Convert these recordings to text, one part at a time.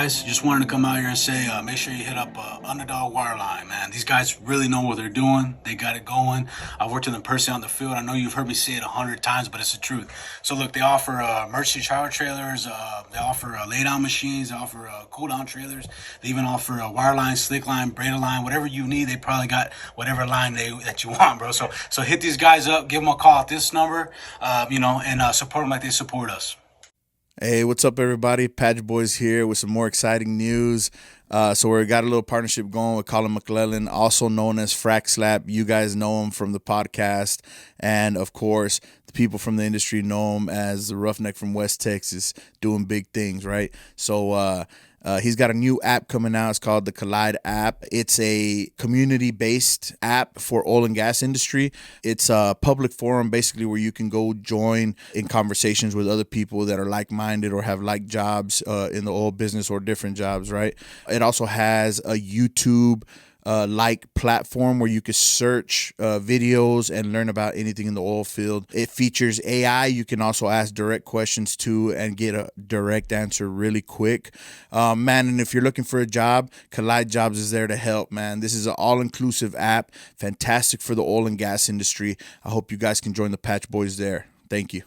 guys. Just wanted to come out here and say, make sure you hit up Underdog Wireline, man. These guys really know what they're doing. They got it going. I've worked with them personally on the field. I know you've heard me say it 100 times, but it's the truth. So look, they offer emergency shower trailers. They offer lay-down machines. They offer cool-down trailers. They even offer wireline, slick line, braided line, whatever you need. They probably got whatever line that you want, bro. So hit these guys up. Give them a call at this number, and support them like they support us. Hey, what's up, everybody? Patch Boys here with some more exciting news. So we got a little partnership going with Colin McClellan, also known as Frack Slap. You guys know him from the podcast. And, of course, the people from the industry know him as the Roughneck from West Texas, doing big things, right? So he's got a new app coming out. It's called the Collide app. It's a community-based app for oil and gas industry. It's a public forum, basically, where you can go join in conversations with other people that are like-minded or have like jobs in the oil business or different jobs, right? It also has a YouTube like platform where you can search videos and learn about anything in the oil field. It features AI. You can also ask direct questions to and get a direct answer really quick. Man, and if you're looking for a job, Collide Jobs is there to help, man. This is an all-inclusive app, fantastic for the oil and gas industry. I hope you guys can join the Patch Boys there. Thank you.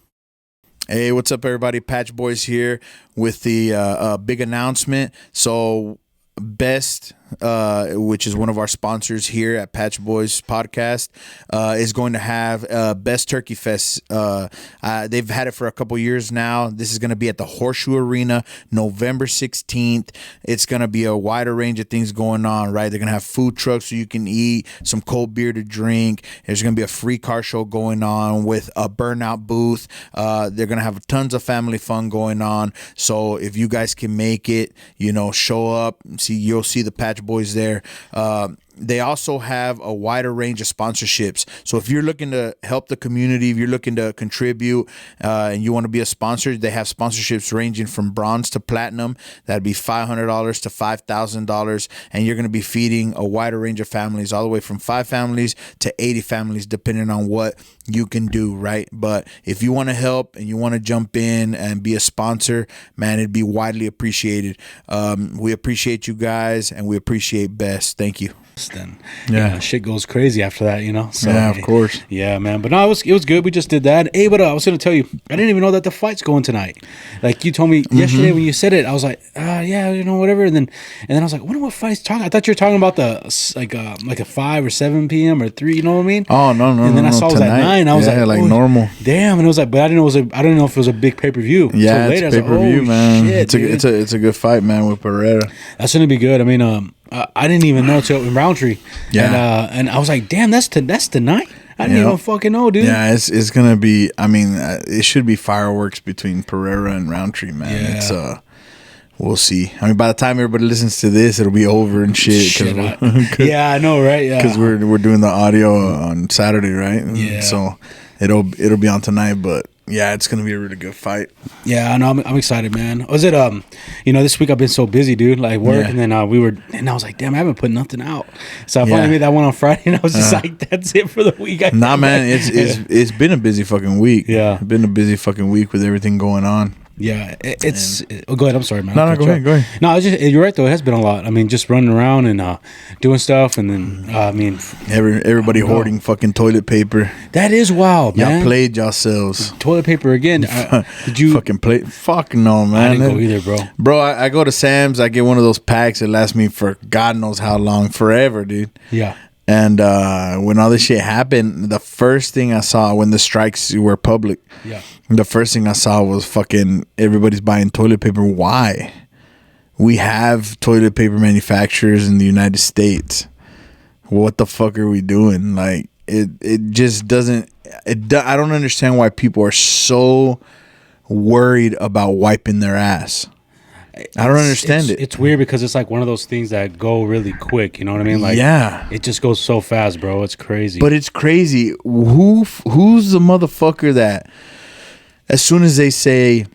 Hey, what's up, everybody? Patch Boys here with the big announcement. So Best, which is one of our sponsors here at Patch Boys Podcast, is going to have Best Turkey Fest. They've had it for a couple years now. This is going to be at the Horseshoe Arena, November 16th. It's going to be a wider range of things going on, right? They're going to have food trucks so you can eat, some cold beer to drink. There's going to be a free car show going on with a burnout booth. They're going to have tons of family fun going on. So if you guys can make it, show up. You'll see the Patch Boys there. They also have a wider range of sponsorships. So if you're looking to help the community, if you're looking to contribute and you want to be a sponsor, they have sponsorships ranging from bronze to platinum. That'd be $500 to $5,000. And you're going to be feeding a wider range of families, all the way from 5 families to 80 families, depending on what you can do, right? But if you want to help and you want to jump in and be a sponsor, man, it'd be widely appreciated. We appreciate you guys, and we appreciate Best. Thank you. Then shit goes crazy after that, So yeah, of course. Yeah, man. But no, it was good. We just did that. Hey, but I was gonna tell you, I didn't even know that the fight's going tonight. Like you told me yesterday when you said it, I was like, yeah, whatever. And then I was like, I wonder what fight's talking. I thought you were talking about the like a 5 or 7 p.m. or 3. You know what I mean? Oh no. And then I saw it was at 9. I was like normal. Damn. And it was like, but I didn't know if it was a big pay-per-view. Yeah, so it's pay-per-view, man. Shit, it's a good fight, man, with Pereira. That's gonna be good. I mean, I didn't even know till in Roundtree. Yeah. And I was like, damn, that's tonight. I didn't even fucking know, dude. Yeah, it's gonna be. I mean, it should be fireworks between Pereira and Roundtree, man. Yeah. It's we'll see. I mean, by the time everybody listens to this, it'll be over and shit. Yeah, I know, right? Yeah, because we're doing the audio on Saturday, right? Yeah. So it'll be on tonight, but. Yeah, it's gonna be a really good fight. Yeah, I know. I'm excited, man. Was it this week I've been so busy, dude. Like work, and then I was like, damn, I haven't put nothing out. So I finally made that one on Friday, and I was just like, that's it for the week. Nah, man, it's been a busy fucking week. Yeah, it's been a busy fucking week with everything going on. Yeah, go ahead. I'm sorry, man. No, go ahead. No, you're right though. It has been a lot. I mean, just running around and doing stuff, and then everybody hoarding fucking toilet paper. That is wild, man. Y'all played yourselves. Toilet paper again. Did you fucking play? Fuck no, man. I didn't go either, bro. Bro, I go to Sam's. I get one of those packs that lasts me for God knows how long, forever, dude. Yeah. And when all this shit happened, the first thing I saw when the strikes were public, the first thing I saw was fucking everybody's buying toilet paper. Why? We have toilet paper manufacturers in the United States. What the fuck are we doing? Like, it just doesn't. I don't understand why people are so worried about wiping their ass. I don't understand it. It's weird because it's like one of those things that go really quick. You know what I mean? Like, yeah, it just goes so fast, bro. It's crazy. But it's crazy. Who's the motherfucker that as soon as they say,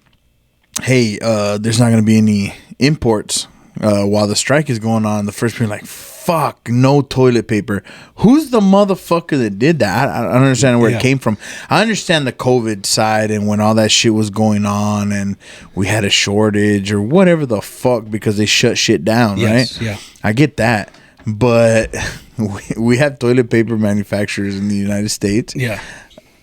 "Hey, there's not going to be any imports while the strike is going on," the first person like, fuck, no toilet paper. Who's the motherfucker that did that? I don't understand where it came from. I understand the COVID side and when all that shit was going on and we had a shortage or whatever the fuck because they shut shit down, right? Yeah. I get that. But we have toilet paper manufacturers in the United States. Yeah.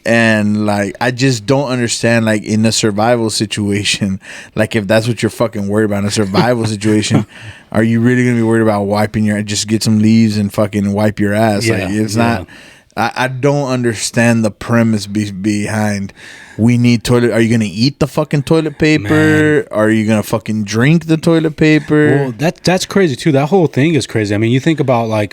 And like, I just don't understand, like, in a survival situation, like, if that's what you're fucking worried about in a survival situation, are you really gonna be worried about wiping your, just get some leaves and fucking wipe your ass? Yeah, Like, it's not. I don't understand the premise behind. We need toilet. Are you gonna eat the fucking toilet paper? Man. Are you gonna fucking drink the toilet paper? Well, that's crazy too. That whole thing is crazy. I mean, you think about like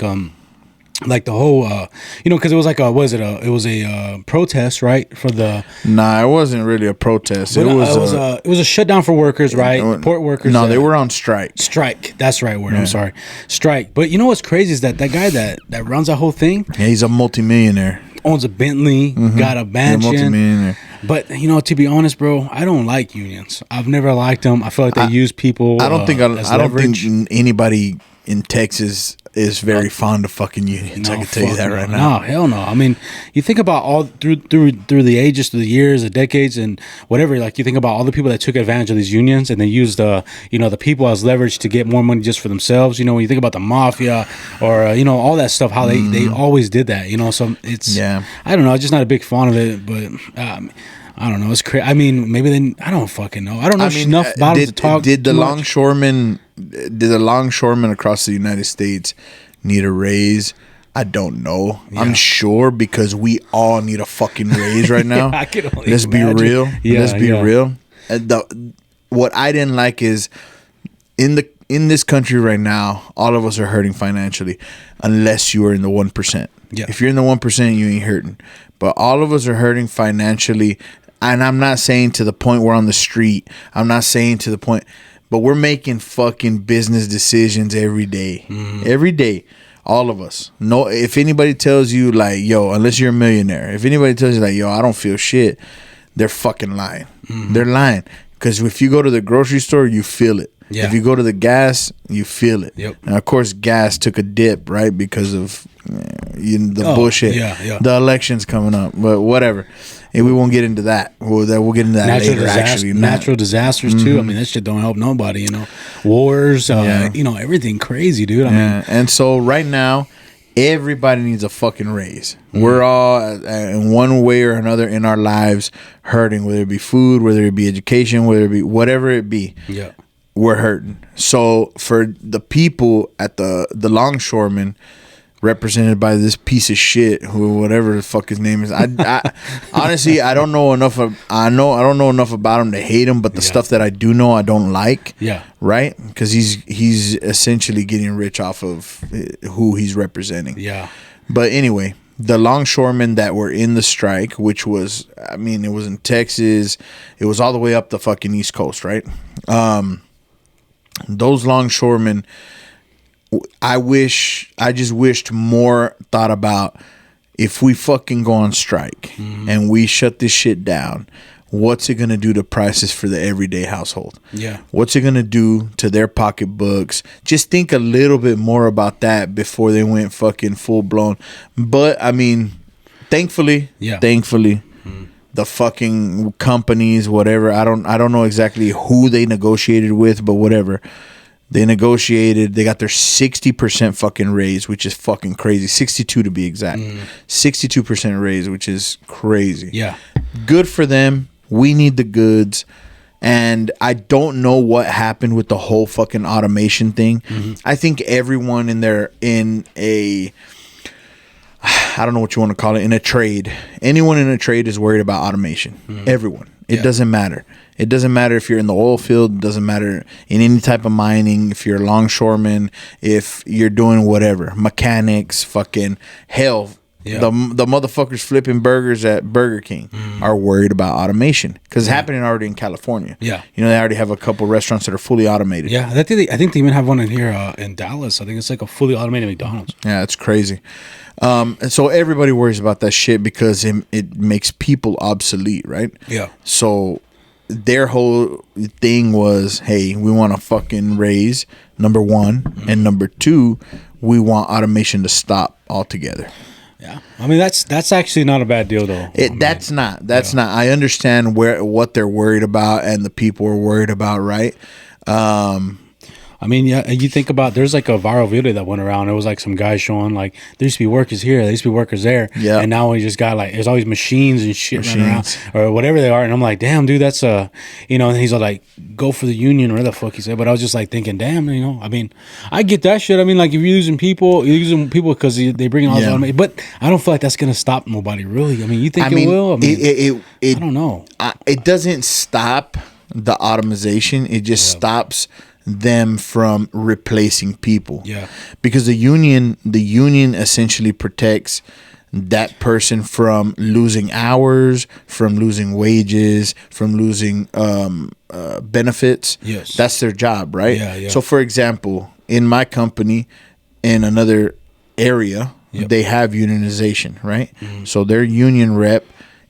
the whole, because it was like it was a protest, right? For the Nah, it wasn't really a protest. It was a shutdown for workers, right? Port workers. No, they were on strike. Strike. That's the right word. Yeah. I'm sorry. Strike. But you know what's crazy is that guy that runs that whole thing. Yeah, he's a multimillionaire. Owns a Bentley. Got a mansion. Multimillionaire. But to be honest, bro, I don't like unions. I've never liked them. I feel like they use people. I don't think anybody in Texas is very fond of fucking unions. I can tell you that right now. No, hell no. I mean, you think about all through the ages, through the years, the decades, and whatever. Like you think about all the people that took advantage of these unions and they used the people as leverage to get more money just for themselves. When you think about the mafia or all that stuff, how they always did that. So it's I don't know. I'm just not a big fan of it, but. I don't know. It's crazy. I mean, maybe then I don't fucking know. I don't know enough about it to talk. Did the longshoremen across the United States need a raise? I don't know. Yeah. I'm sure because we all need a fucking raise right now. I can only Let's imagine. be real. Yeah, Let's be real. What I didn't like is in this country right now, all of us are hurting financially, unless you are in the 1%. Yeah. If you're in the 1%, you ain't hurting. But all of us are hurting financially. And I'm not saying to the point we're on the street. I'm not saying to the point, but we're making fucking business decisions every day. Every day. All of us. No, if anybody tells you like, yo, unless you're a millionaire, if anybody tells you like, yo, I don't feel shit, they're fucking lying. They're lying. Because if you go to the grocery store, you feel it. Yeah. If you go to the gas, you feel it. Yep. And of course, gas took a dip, right? Because of the bullshit. Yeah. The election's coming up, but whatever. And we won't get into that. We'll get into that later. Actually, natural disasters too. I mean, that shit don't help nobody. Wars. Everything crazy, dude. I mean, and so right now, everybody needs a fucking raise. We're all in one way or another in our lives hurting, whether it be food, whether it be education, whether it be whatever it be. Yeah. We're hurting. So for the people at the longshoremen, represented by this piece of shit, whatever the fuck his name is, I honestly I don't know enough. I don't know enough about him to hate him, but the stuff that I do know, I don't like. Yeah. Right? Because he's essentially getting rich off of who he's representing. Yeah. But anyway, the longshoremen that were in the strike, which was, I mean, it was in Texas, it was all the way up the fucking East Coast, right? Those longshoremen, I just wished more thought about, if we fucking go on strike and we shut this shit down, what's it going to do to prices for the everyday household? Yeah. What's it going to do to their pocketbooks? Just think a little bit more about that before they went fucking full blown. But I mean, thankfully, the fucking companies, whatever, I don't know exactly who they negotiated with, but whatever. They negotiated, they got their 60% fucking raise, which is fucking crazy. 62 to be exact. 62% raise, which is crazy. Yeah. Good for them. We need the goods. And I don't know what happened with the whole fucking automation thing. I think everyone in a, I don't know what you want to call it, in a trade. Anyone in a trade is worried about automation. Everyone. It doesn't matter. It doesn't matter if you're in the oil field. It doesn't matter in any type of mining. If you're a longshoreman, if you're doing whatever, mechanics, fucking hell. Yeah. The motherfuckers flipping burgers at Burger King are worried about automation because it's happening already in California. Yeah, they already have a couple restaurants that are fully automated. Yeah, I think they even have one in here in Dallas. I think it's like a fully automated McDonald's. Yeah, it's crazy. And so everybody worries about that shit because it makes people obsolete, right? Yeah. So their whole thing was, hey, we want to fucking raise, number one, and number two, we want automation to stop altogether. Yeah, I mean that's actually not a bad deal though. That's not. I understand what they're worried about and the people are worried about, right? I mean, yeah, you think about there's like a viral video that went around. It was like some guy showing like there used to be workers here, there used to be workers there, yeah, and now we just got like there's always machines and shit running around or whatever they are. And I'm like, damn, dude, that's And he's like, go for the union, or whatever the fuck he said. But I was just like thinking, damn, I mean, I get that shit. I mean, like if you're using people because they bring in all this automation, but I don't feel like that's gonna stop nobody really. I mean, you think it will? I mean, I don't know. It doesn't stop the automation. It just stops them from replacing people. Yeah. Because the union essentially protects that person from losing hours, from losing wages, from losing benefits. Yes. That's their job, right? Yeah. So for example, in my company, in another area, they have unionization, right? Mm-hmm. So their union rep,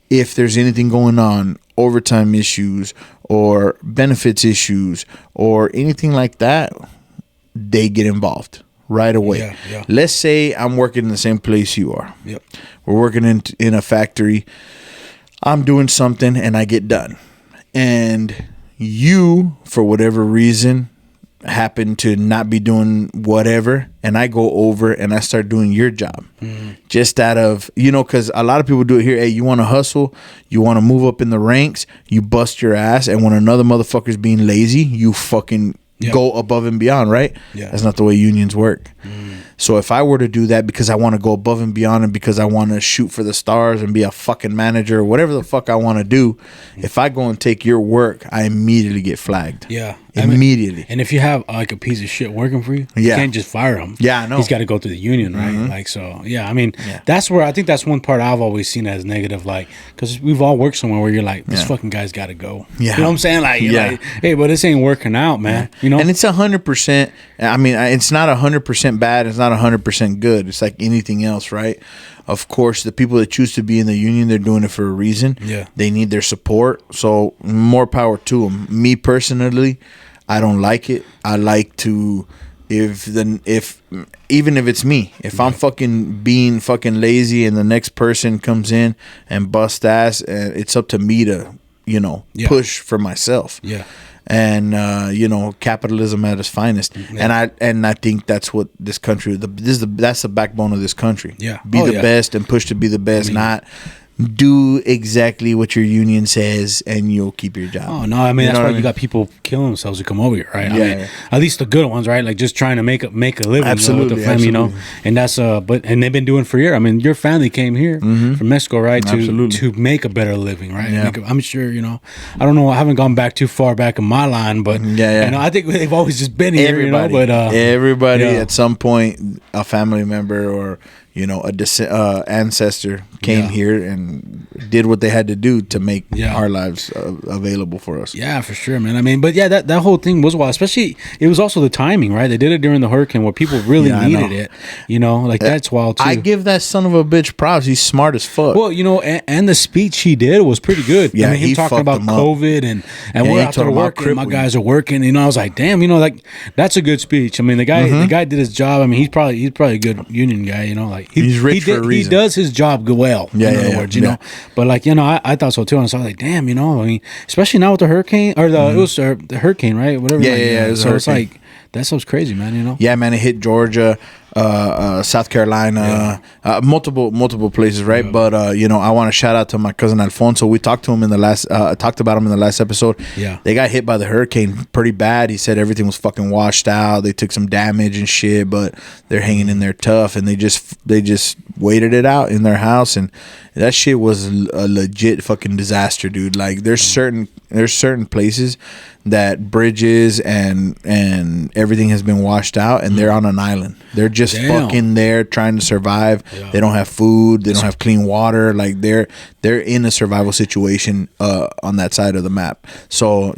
if there's anything going on, overtime issues or benefits issues or anything like that, they get involved right away. Yeah. Let's say I'm working in the same place you are. Yep. We're working in a factory. I'm doing something and I get done. And you, for whatever reason, happen to not be doing whatever, and I go over and I start doing your job. Just out of, because a lot of people do it here. Hey, you want to hustle, you want to move up in the ranks, you bust your ass, and when another motherfucker's being lazy, you fucking go above and beyond, right? Yeah. That's not the way unions work. So if I were to do that because I want to go above and beyond and because I want to shoot for the stars and be a fucking manager or whatever the fuck I want to do, if I go and take your work, I immediately get flagged. Yeah. Immediately. And if you have like a piece of shit working for you, you can't just fire him. Yeah, I know. He's got to go through the union, right? Like, so, yeah, I mean, that's where I think that's one part I've always seen as negative, like, because we've all worked somewhere where you're like, this fucking guy's got to go. Yeah. You know what I'm saying? Like, you're like, hey, but this ain't working out, man. And it's 100%. I mean, it's not 100% bad. It's not 100% good. It's like anything else, right? Of course, the people that choose to be in the union, they're doing it for a reason. Yeah. They need their support. So more power to them. Me personally, I don't like it. I like to, even if it's me, if I'm fucking being fucking lazy and the next person comes in and bust ass, and it's up to me to, push for myself. Yeah. And capitalism at its finest. Yeah. And I think that's what this country, that's the backbone of this country. Yeah. Be the best and push to be the best, not do exactly what your union says and you'll keep your job. Oh no, I mean, that's why you got people killing themselves to come over here, right? Yeah, I mean, at least the good ones, right? Like just trying to make a living. Absolutely, with the family, and that's and they've been doing for years. I mean, your family came here from Mexico, right? To make a better living, right? Yeah. I'm sure, I don't know, I haven't gone back too far back in my line, but I think they've always just been here, everybody, everybody at some point, a family member or a ancestor came here and did what they had to do to make our lives available for us. Yeah, for sure, man. I mean, but that whole thing was wild. Especially, it was also the timing, right? They did it during the hurricane where people really needed it. That's wild too. I give that son of a bitch props. He's smart as fuck. Well, and the speech he did was pretty good. Yeah, I mean, him talking about COVID and we're out there working. My guys are working. I was like, damn, that's a good speech. I mean, the guy did his job. I mean, he's probably a good union guy. He's rich for a reason. He does his job well. In other words, But I thought so too. And so I was like, damn, I mean, especially now with the hurricane or it was the hurricane, right? Whatever. So it's like that stuff's crazy, man. Yeah, man. It hit Georgia, South Carolina, multiple places, right? Yeah. But I want to shout out to my cousin Alfonso. We talked to him talked about him in the last episode. Yeah, they got hit by the hurricane pretty bad. He said everything was fucking washed out. They took some damage and shit, but they're hanging in there tough, and they just waited it out in their house, and that shit was a legit fucking disaster, dude. Like there's certain places that bridges and everything has been washed out, and they're on an island. They're just fucking there trying to survive. Yeah. They don't have food. They don't have clean water. Like they're in a survival situation on that side of the map. So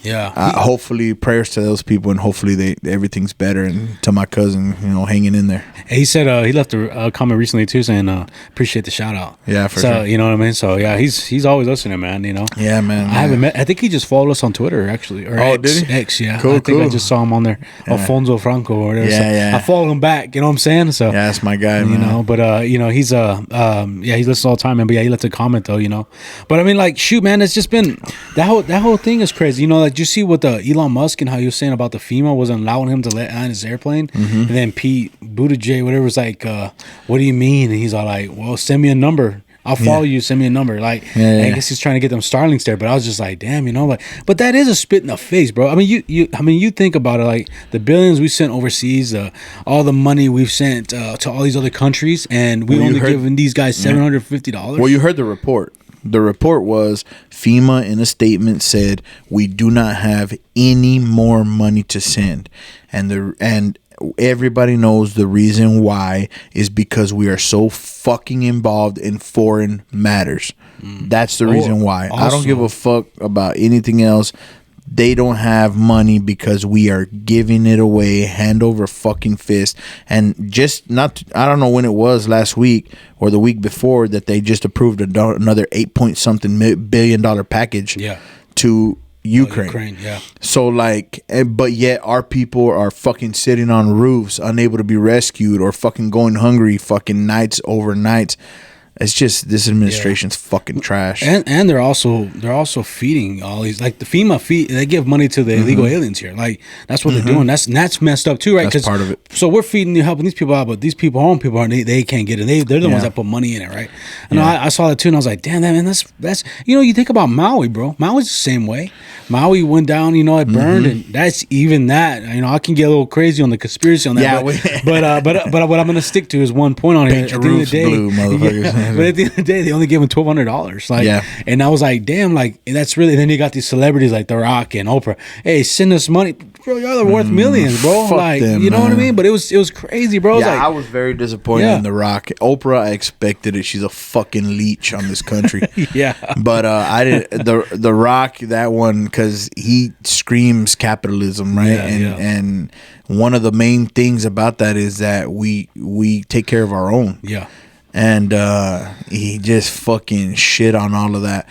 Yeah. Hopefully, prayers to those people, and hopefully everything's better. And to my cousin, hanging in there. He said he left a comment recently too saying appreciate the shout out. Yeah, for so, sure. You know what I mean? So yeah, he's always listening, man. Yeah, man. I haven't met. I think he just followed us on Twitter actually. Or X, did he? X, yeah. Cool, I think I cool. just saw him on there. Yeah. Alfonso Franco or whatever. Yeah, so yeah. I followed him back. You know what I'm saying? So Yeah, that's my guy, man. But he's he listens all the time, man. But yeah, he left a comment though. But I mean, like, shoot, man, it's just been that whole thing is crazy. Like, you see what the Elon Musk and how he was saying about the FEMA wasn't allowing him to let on his airplane, and then Pete Buttigieg, whatever, was like, what do you mean? And he's all like, well, send me a number. I'll follow you. Send me a number. Like, I guess he's trying to get them Starlinks there. But I was just like, damn, but that is a spit in the face, bro. I mean, you think about it, like the billions we sent overseas, all the money we've sent to all these other countries, and we only giving these guys $750. Well, you heard the report. The report was FEMA in a statement said we do not have any more money to send, and everybody knows the reason why is because we are so fucking involved in foreign matters. That's the reason why. Also, I don't give a fuck about anything else. They don't have money because we are giving it away hand over fucking fist. And I don't know when it was, last week or the week before, that they just approved another 8-point-something billion package to Ukraine. Yeah. So but yet our people are fucking sitting on roofs, unable to be rescued, or fucking going hungry fucking nights over nights. It's just, this administration's fucking trash. And they're also feeding all these, like the FEMA they give money to the illegal aliens here. Like, that's what they're doing. That's messed up too, right? That's part of it. So we're helping these people out, but these people, home people, they can't get it. They're the ones that put money in it, right? And I saw that too, and I was like, damn, man, that's you think about Maui, bro. Maui's the same way. Maui went down, it burned, and that's even that. I can get a little crazy on the conspiracy on that. Yeah, but what I'm gonna stick to is one point on here. At the end of the day, blue, motherfuckers. but at the end of the day, they only gave him $1,200. And I was like, damn, like, that's really. Then you got these celebrities like The Rock and Oprah. Hey, send us money, bro. Y'all are worth millions, bro. Fuck like, them, you know what I man. mean? But it was crazy, bro. I was very disappointed in The Rock. Oprah, I expected it. She's a fucking leech on this country. But I did the Rock, that one, because he screams capitalism, right? And one of the main things about that is that we take care of our own. And he just fucking shit on all of that.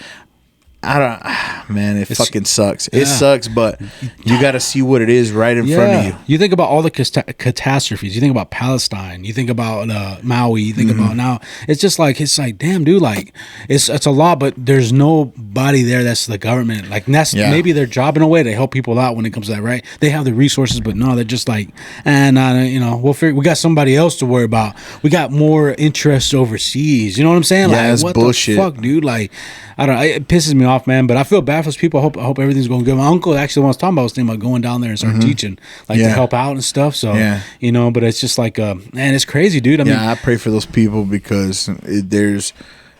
It fucking sucks. It sucks, but you got to see what it is right in front of you. You think about all the catastrophes. You think about Palestine. You think about Maui. You think about now. It's like, damn, dude. Like, it's a lot, but there's nobody there that's the government. Like, that's maybe their job in a way to help people out when it comes to that, right? They have the resources, but no, they're just like, we'll figure. We got somebody else to worry about. We got more interests overseas. You know what I'm saying? Yeah, like, what bullshit. the fuck, dude? Like, I don't know. It pisses me off, man. But I feel bad for those people. I hope everything's going good. My uncle actually was talking about, was thinking about going down there and start teaching, like, to help out and stuff. So, but it's just like, man, it's crazy, dude. I mean, I pray for those people because there's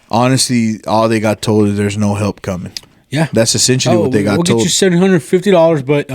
honestly, all they got told is there's no help coming. Yeah, that's essentially what they got told. We'll get you $750, but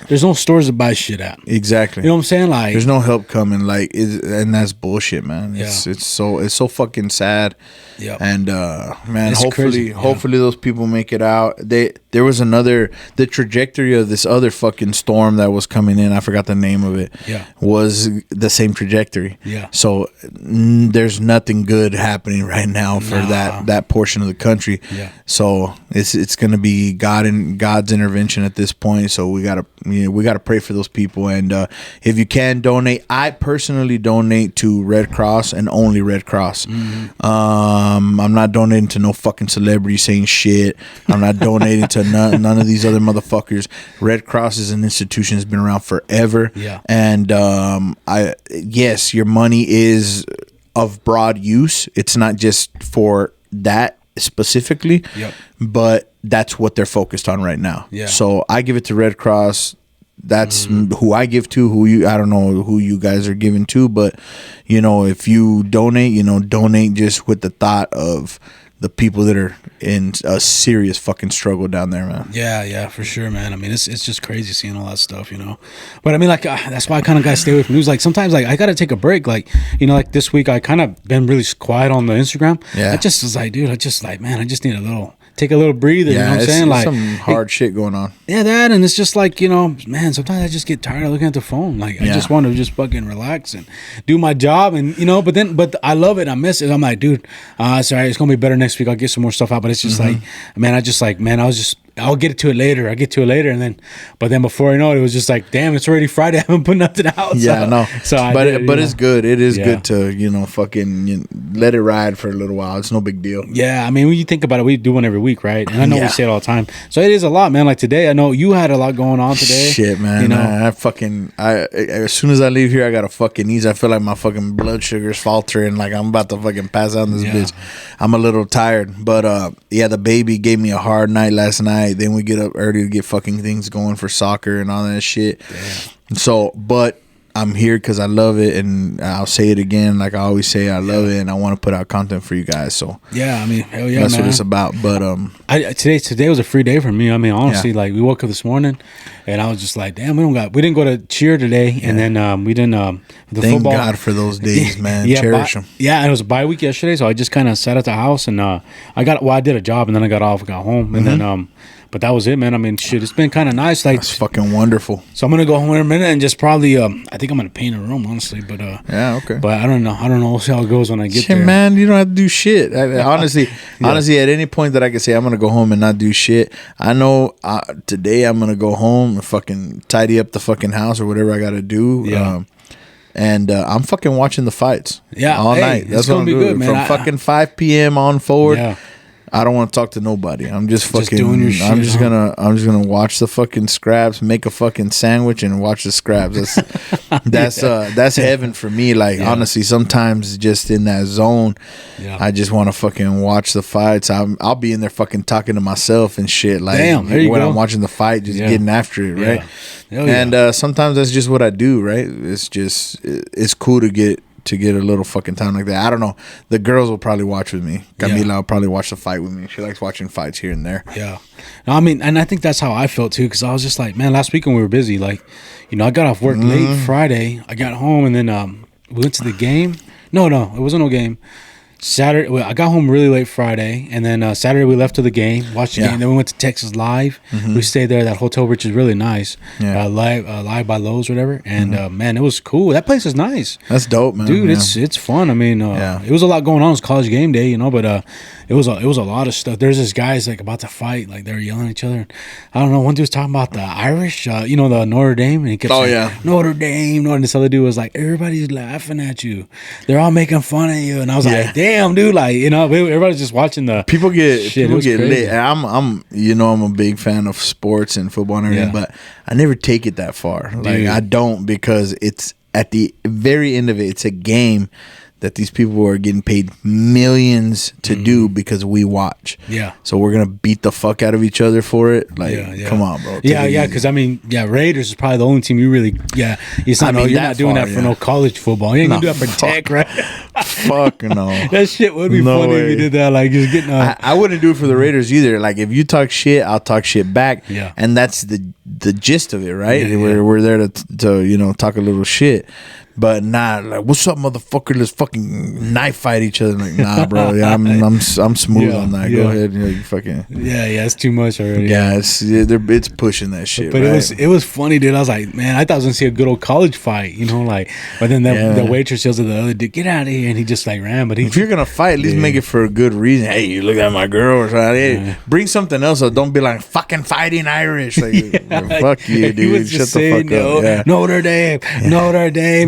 there's no stores to buy shit at. Exactly. You know what I'm saying? Like, there's no help coming. Like, and that's bullshit, man. It's so fucking sad. Yeah. And man, it's hopefully those people make it out. There was the trajectory of this other fucking storm that was coming in. I forgot the name of it. Yeah. Was the same trajectory. Yeah. So there's nothing good happening right now for that portion of the country. Yeah. So it's gonna be God's intervention at this point. So we gotta pray for those people. And if you can donate, I personally donate to Red Cross and only Red Cross. I'm not donating to no fucking celebrity saying shit. I'm not donating to none of these other motherfuckers. Red Cross is an institution that's been around forever. Yeah. And yes, your money is of broad use. It's not just for that specifically. Yep. But that's what they're focused on right now. Yeah. So I give it to Red Cross. That's who I give to. I don't know who you guys are giving to, but if you donate, donate just with the thought of the people that are in a serious fucking struggle down there, man. Yeah, for sure, man. I mean, it's just crazy seeing all that stuff, But I mean, like, that's why I kind of gotta stay away from news. Like, sometimes, like, I gotta take a break. Like, like this week, I kind of been really quiet on the Instagram. Yeah. I just was like, dude, man, I just need a little take a little breather. You know what I'm saying? Like some hard shit going on. Yeah, that, and it's just like, man, sometimes I just get tired of looking at the phone. Like, I just want to just fucking relax and do my job, and but I love it. I miss it. I'm like, dude, sorry, it's gonna be better next week. I'll get some more stuff out, but it's just like, man, I'll get to it later. But then before I know it was just like, damn, it's already Friday. I haven't put nothing out. Yeah, I know. But it's good. It is good to fucking let it ride for a little while. It's no big deal. Yeah, I mean, when you think about it, we do one every week, right? And I know we say it all the time. So it is a lot, man. Like today, I know you had a lot going on today. Shit, man. I as soon as I leave here, I gotta fucking ease. I feel like my fucking blood sugar's faltering. Like I'm about to fucking pass out in this bitch. I'm a little tired, but the baby gave me a hard night last night. Then we get up early to get fucking things going for soccer and all that shit. Damn. So, but I'm here because I love it, and I'll say it again, like I always say, I love it, and I want to put out content for you guys. So yeah, I mean, hell yeah, that's man. what it's about. But today was a free day for me. I mean, honestly, like we woke up this morning, and I was just like, damn, we didn't go to cheer today, and then we didn't. Thank football. God for those days, man. Cherish them. Yeah, and it was a bye week yesterday, so I just kind of sat at the house, and I did a job, and then I got home, and then but that was it, man. I mean, shit, it's been kind of nice. Like, that's fucking wonderful. So I'm gonna go home in a minute and just probably, I think I'm gonna paint a room, honestly. But yeah, okay. But I don't know. We'll see how it goes when I get there. Man, you don't have to do shit. Honestly, at any point that I can say I'm gonna go home and not do shit, I know today I'm gonna go home and fucking tidy up the fucking house or whatever I gotta do. Yeah. And I'm fucking watching the fights. Yeah, all night. That's what I'm doing. Good, man. From fucking 5 p.m. on forward. Yeah. I don't want to talk to nobody. I'm just fucking doing your shit. I'm just gonna watch the fucking scraps, make a fucking sandwich, and watch the scraps. That's heaven for me. Like honestly, sometimes just in that zone, I just want to fucking watch the fights. I'll be in there fucking talking to myself and shit. Like when I'm watching the fight, just getting after it, right? And sometimes that's just what I do, right? It's cool to get a little fucking time like that. I don't know. The girls will probably watch with me. Camila will probably watch the fight with me. She likes watching fights here and there. Yeah. No, I mean, and I think that's how I felt too, because I was just like, man, last weekend we were busy. Like, I got off work late Friday. I got home and then we went to the game. No, it wasn't no game. Saturday, I got home really late Friday, and then Saturday we left to the game, watched the game. Then we went to Texas Live. We stayed there at that hotel, which is really nice. Live by Lowe's, or whatever. And man, it was cool. That place is nice. That's dope, man. Dude, it's fun. I mean, it was a lot going on. It was college game day, but it was a lot of stuff. There's this guys like about to fight, like they were yelling at each other. I don't know. One dude was talking about the Irish, the Notre Dame, and he kept saying, Notre Dame. And this other dude was like, everybody's laughing at you. They're all making fun of you. And I was like, damn, dude, like everybody's just watching the people get crazy. lit. I'm I'm a big fan of sports and football and everything, but I never take it that far. Like I don't, because it's at the very end of it, it's a game that these people are getting paid millions to do because we watch. Yeah. So we're gonna beat the fuck out of each other for it. Like, come on, bro. Because I mean, Raiders is probably the only team you really. It's not. You're not doing that for no college football. You ain't gonna do that for tech, right? Fuck no. That shit would be funny if you did that. Like just getting. I wouldn't do it for the Raiders either. Like if you talk shit, I'll talk shit back. Yeah. And that's the gist of it, right? We're there to talk a little shit. But nah, like, what's up, motherfucker? Let's fucking knife fight each other. Like, nah, bro. Yeah, I'm smooth on that. Go ahead, you fucking. It's too much already. Yeah, it's pushing that shit. But it was funny, dude. I was like, man, I thought I was gonna see a good old college fight, like. But then the waitress yells at the other dude, "Get out of here!" And he just like ran. But if you're gonna fight, at least make it for a good reason. Hey, you look at my girl or something. Hey, bring something else. Or don't be like fucking fighting Irish. Like, fuck you, dude. He was just saying, Notre Dame,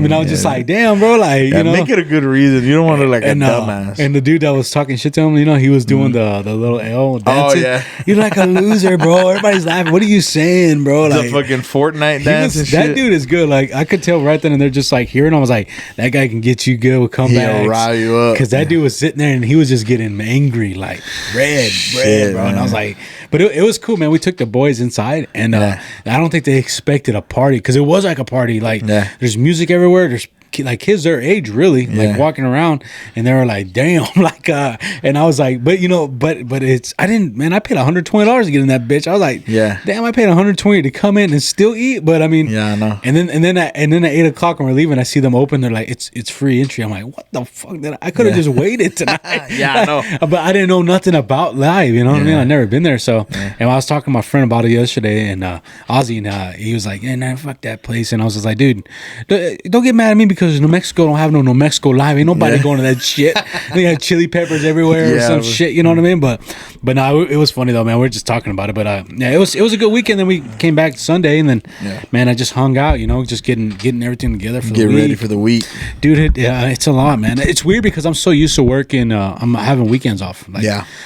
and I was just like, damn, bro, like make it a good reason. You don't want to look like a dumbass. And the dude that was talking shit to him, he was doing the little L dancing. Oh yeah, you're like a loser, bro. Everybody's laughing. What are you saying, bro? Like the fucking Fortnite dance. That dude is good. Like I could tell right then and there, just like hearing. I was like, that guy can get you good with comebacks. He'll rile you up. Because that dude was sitting there and he was just getting angry, like red, bro. And I was like, but it was cool, man. We took the boys inside, and I don't think they expected a party, because it was like a party. Like there's music everywhere. There's like kids their age, really, like walking around, and they were like, "Damn!" Like, and I was like, "But but it's I didn't, man. I paid $120 to get in that bitch. I was like, damn, I paid $120 to come in and still eat. But I mean, I know. And then at 8:00 when we're leaving, I see them open. They're like, it's free entry. I'm like, what the fuck? I could have just waited tonight. I know. But I didn't know nothing about live. You know what I mean? I've never been there. So, and I was talking to my friend about it yesterday, and Ozzy, and he was like, "Yeah, nah, fuck that place." And I was just like, "Dude, don't get mad at me because New Mexico don't have no New Mexico live. Ain't nobody going to that shit. They have chili peppers everywhere or some shit. You know what I mean?" But no, it was funny though, man. We are just talking about it, but it was a good weekend. Then we came back Sunday, and then man, I just hung out. You know, just getting everything together for the week. Get ready for the week, dude. It's a lot, man. It's weird because I'm so used to working. I'm having weekends off. Like,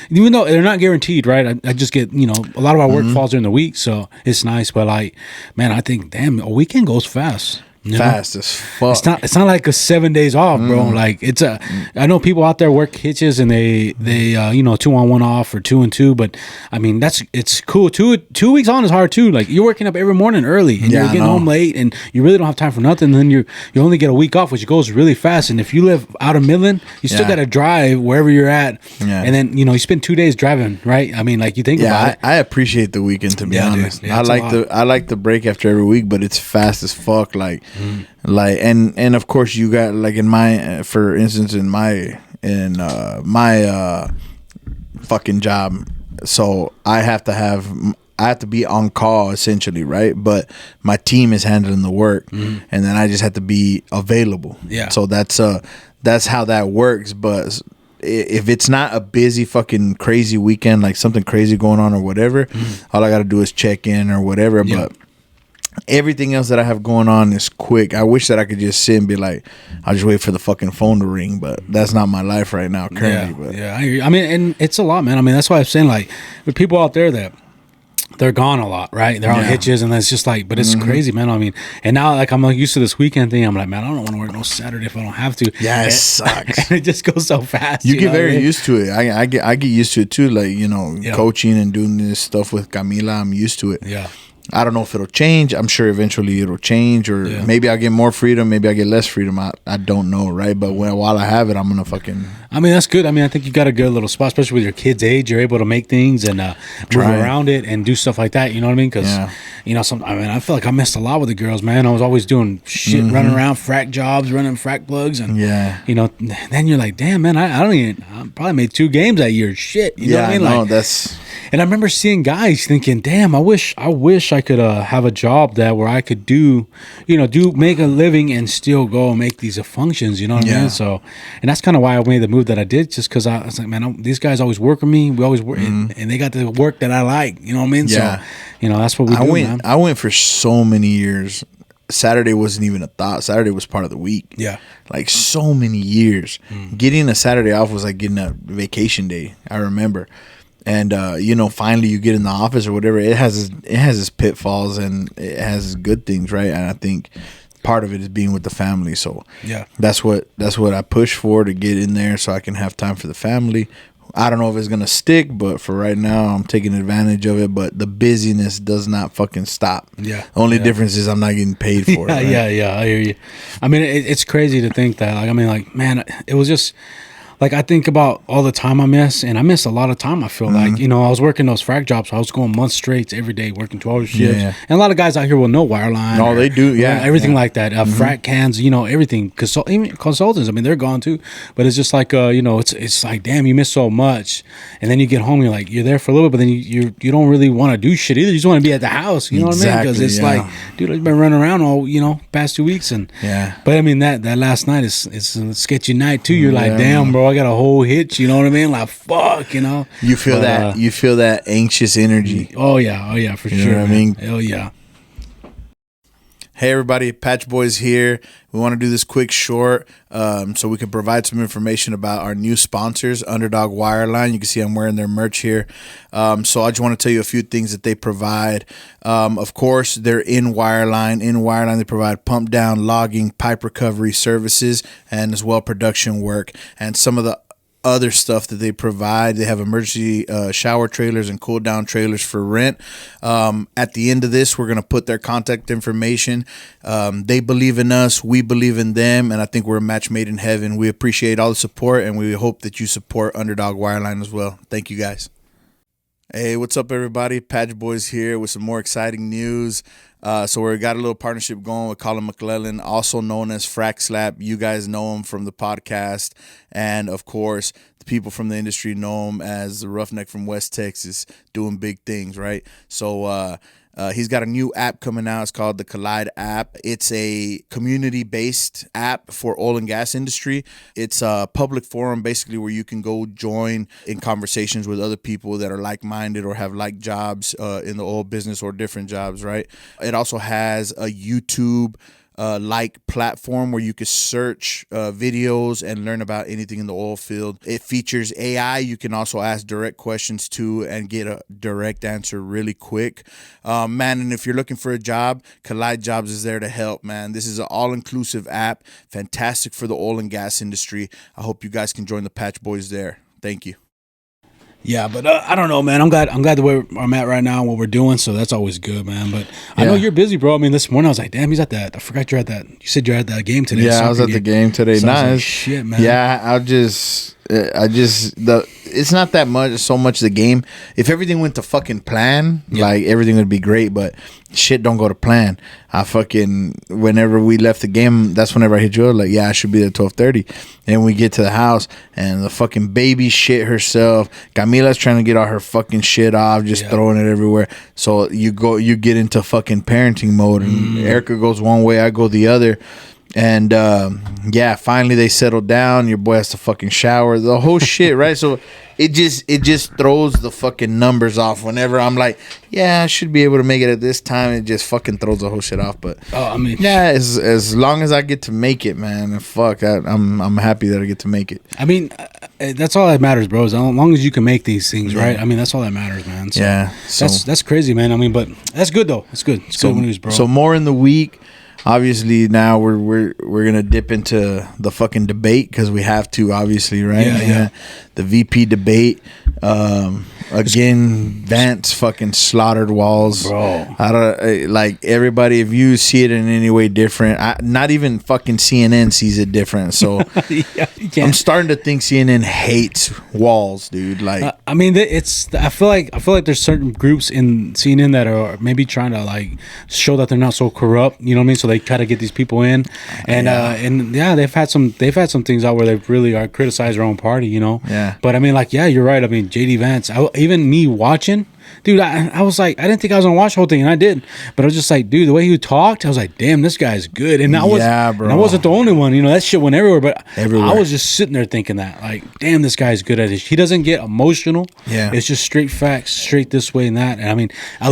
even though they're not guaranteed, right? I just get, a lot of our work falls during the week, so it's nice. But like, man, I think, damn, a weekend goes fast. Fast as fuck. It's not like a 7 days off, bro. Like I know people out there work hitches and they 2 on 1 off or 2 and 2, but I mean it's cool. 2 weeks on is hard too. Like you're working up every morning early and you're getting home late and you really don't have time for nothing. And then you only get a week off, which goes really fast. And if you live out of Midland, you still got to drive wherever you're at. Yeah. And then you spend 2 days driving, right? I mean, like you think about it. I appreciate the weekend, to be honest. Dude, I like the break after every week, but it's fast as fuck. Like. Like and of course you got like in my for instance in my fucking job, so I have to be on call essentially, right? But my team is handling the work, and then I just have to be available. Yeah. So that's how that works. But if it's not a busy fucking crazy weekend, like something crazy going on or whatever, all I got to do is check in or whatever. But everything else that I have going on is quick. I wish that I could just sit and be like, I'll just wait for the fucking phone to ring, but that's not my life right now currently. I hear you. I mean, and it's a lot, man. I mean, that's why I'm saying, like, with people out there that they're gone a lot, right? They're on hitches, and it's just like, but it's crazy, man. I mean, and now like I'm like used to this weekend thing. I'm like, man, I don't want to work no Saturday if I don't have to. Yeah, it sucks. And it just goes so fast. You get very used to it. I get used to it too. Like coaching and doing this stuff with Camila, I'm used to it. Yeah. I don't know if it'll change. I'm sure eventually it'll change, or maybe I'll get more freedom, maybe I get less freedom. I don't know, right? But while I have it, I'm gonna fucking. I mean, that's good. I mean, I think you got a good little spot, especially with your kid's age. You're able to make things and move around it and do stuff like that. You know what I mean? Because I feel like I missed a lot with the girls, man. I was always doing shit, running around, frack jobs, running frack plugs, and then you're like, damn, man, I probably made 2 games that year. Shit, you know what I mean? Like, that's. And I remember seeing guys thinking, damn, I wish I could have a job where I could make a living and still go and make these functions, you know what I mean? So, and that's kind of why I made the move that I did, just because I was like, man, these guys always work with me. We always work, and they got the work that I like, you know what I mean? Yeah. So, that's what we do, man. I went for so many years. Saturday wasn't even a thought. Saturday was part of the week. Yeah. Like so many years. Getting a Saturday off was like getting a vacation day, I remember. And finally you get in the office or whatever. It has its pitfalls and it has its good things, right? And I think part of it is being with the family. So that's what I push for, to get in there so I can have time for the family. I don't know if it's gonna stick, but for right now, I'm taking advantage of it. But the busyness does not fucking stop. Yeah. The only difference is I'm not getting paid for it. Right? Yeah. I hear you. I mean, it's crazy to think that. Like, I mean, like, man, it was just. Like, I think about all the time I miss, and I miss a lot of time, I feel like. I was working those frac jobs. So I was going months straight every day, working 12-hour shifts. Yeah. And a lot of guys out here will know wireline. No, they do, everything like that. Frac cans, everything. Even consultants, I mean, they're gone too. But it's just like, it's like, damn, you miss so much. And then you get home, you're there for a little bit, but then you don't really want to do shit either. You just want to be at the house, you know what I mean? Because it's like, dude, I've been running around all, past 2 weeks. But I mean, that last night is a sketchy night too. You're like, damn, bro, I got a whole hitch, you know what I mean? Like, fuck, You feel that anxious energy. Oh yeah, for sure. You know what I mean? Hell yeah. Hey everybody, Patch Boys here. We want to do this quick short so we can provide some information about our new sponsors, Underdog Wireline. You can see I'm wearing their merch here. So I just want to tell you a few things that they provide. Of course, they're in Wireline. In Wireline, they provide pump down, logging, pipe recovery services, and as well production work. And some of the other stuff that they provide. They have emergency shower trailers and cool down trailers for rent. At the end of this, we're going to put their contact information. They believe in us. We believe in them. And I think we're a match made in heaven. We appreciate all the support, and we hope that you support Underdog Wireline as well. Thank you, guys. Hey, what's up, everybody? Patch Boys here with some more exciting news. So we got a little partnership going with Colin McClellan, also known as Frack Slap. You guys know him from the podcast. And, of course, the people from the industry know him as the Roughneck from West Texas, doing big things, right? So he's got a new app coming out. It's called the Collide app. It's a community-based app for oil and gas industry. It's a public forum, basically, where you can go join in conversations with other people that are like-minded or have like jobs in the oil business or different jobs, right? It also has a YouTube like platform where you can search videos and learn about anything in the oil field. It features AI. You can also ask direct questions to and get a direct answer really quick. Man, and if you're looking for a job, Collide Jobs is there to help, man. This is an all-inclusive app, fantastic for the oil and gas industry. I hope you guys can join the Patch Boys there. Thank you. Yeah, but I don't know, man. I'm glad the way I'm at right now and what we're doing, so that's always good, man. But I know you're busy, bro. I mean, this morning I was like, damn, he's at that. I forgot you're at that. You said you're at that game today. Yeah, I was at the game today. So nice. Like, shit, man. Yeah, it's not that much, so much the game. If everything went to fucking plan, like everything would be great, but shit don't go to plan. Whenever we left the game, that's whenever I hit you up, like, yeah, I should be there at 12:30. And we get to the house and the fucking baby shit herself. Camila's trying to get all her fucking shit off, just throwing it everywhere. So you get into fucking parenting mode, and Erica goes one way, I go the other. And finally they settled down. Your boy has to fucking shower, the whole shit, right? So it just throws the fucking numbers off. Whenever I'm like, yeah, I should be able to make it at this time, it just fucking throws the whole shit off. But as long as I get to make it, man, I'm happy that I get to make it. I mean, that's all that matters, bro. As long as you can make these things, right? I mean, that's all that matters, man. So that's crazy, man. I mean, but that's good though. It's good. It's good news, bro. So more in the week. Obviously, now we're gonna dip into the fucking debate because we have to, obviously, right? Yeah. The VP debate. Again, Vance fucking slaughtered Walls, bro. I don't like everybody. If you see it in any way different, not even fucking CNN sees it different. So I'm starting to think CNN hates Walls, dude. Like, I mean, I feel like there's certain groups in CNN that are maybe trying to like show that they're not so corrupt. You know what I mean? So they try to get these people in, and they've had some things out where they really are criticized their own party. You know? Yeah. But I mean, like, yeah, you're right. I mean, JD Vance. Even me watching, dude, I was like, I didn't think I was gonna watch the whole thing, and I did. But I was just like, dude, the way he talked, I was like, damn, this guy's good. And I wasn't the only one. You know, that shit went everywhere. But I was just sitting there thinking that, like, damn, this guy's good at it. He doesn't get emotional. Yeah, it's just straight facts, straight this way and that. And I mean, I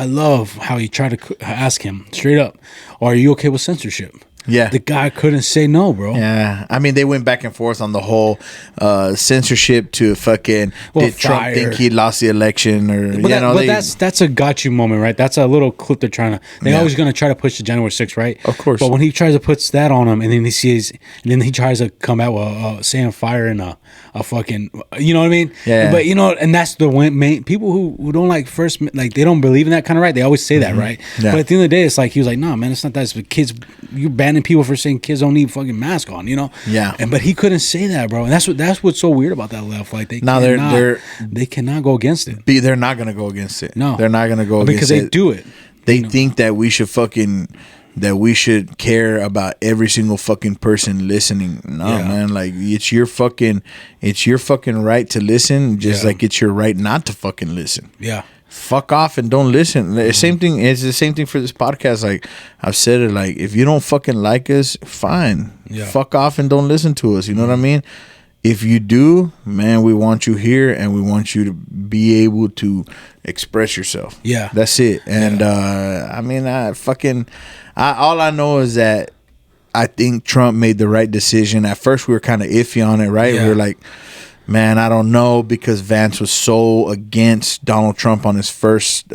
love how he tried to ask him straight up, "Are you okay with censorship?" Yeah, the guy couldn't say no, bro. Yeah, I mean, they went back and forth on the whole censorship to fucking did Trump think he lost the election or that's a got you moment, right? That's a little clip they're trying to. They're always going to try to push the January 6th, right? Of course. But when he tries to put that on him, and then he tries to come out with saying fire and a fucking, you know what I mean? Yeah. But and that's the main people who don't like first, like they don't believe in that kind of right. They always say that, right? Yeah. But at the end of the day, it's like he was like, no, man, it's not that. It's the kids. You banning people for saying kids don't need fucking mask on, you know? Yeah. But he couldn't say that, bro. And that's what's so weird about that left. Like they cannot go against it. They're not gonna go against it. No, they're not gonna go against it because they do it. They think that we should care about every single fucking person listening. No, man. Like it's your fucking right to listen, just like it's your right not to fucking listen. Yeah. Fuck off and don't listen. Same thing. It's the same thing for this podcast. Like I've said it. Like if you don't fucking like us, fine. Yeah. Fuck off and don't listen to us. You know what I mean? If you do, man, we want you here and we want you to be able to express yourself. Yeah, that's it. And I mean, all I know is that I think Trump made the right decision. At first, we were kind of iffy on it, right? Yeah. We were like, man, I don't know, because Vance was so against Donald Trump on his first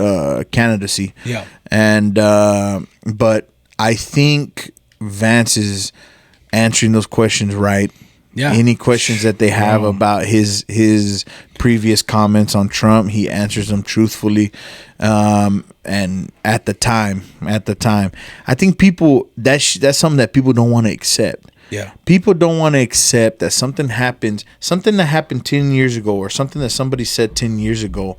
candidacy. Yeah. And but I think Vance is answering those questions right. Any questions that they have about his previous comments on Trump, he answers them truthfully. And at the time, I think people that's something that people don't want to accept. Yeah. People don't want to accept that something that happened 10 years ago, or something that somebody said 10 years ago,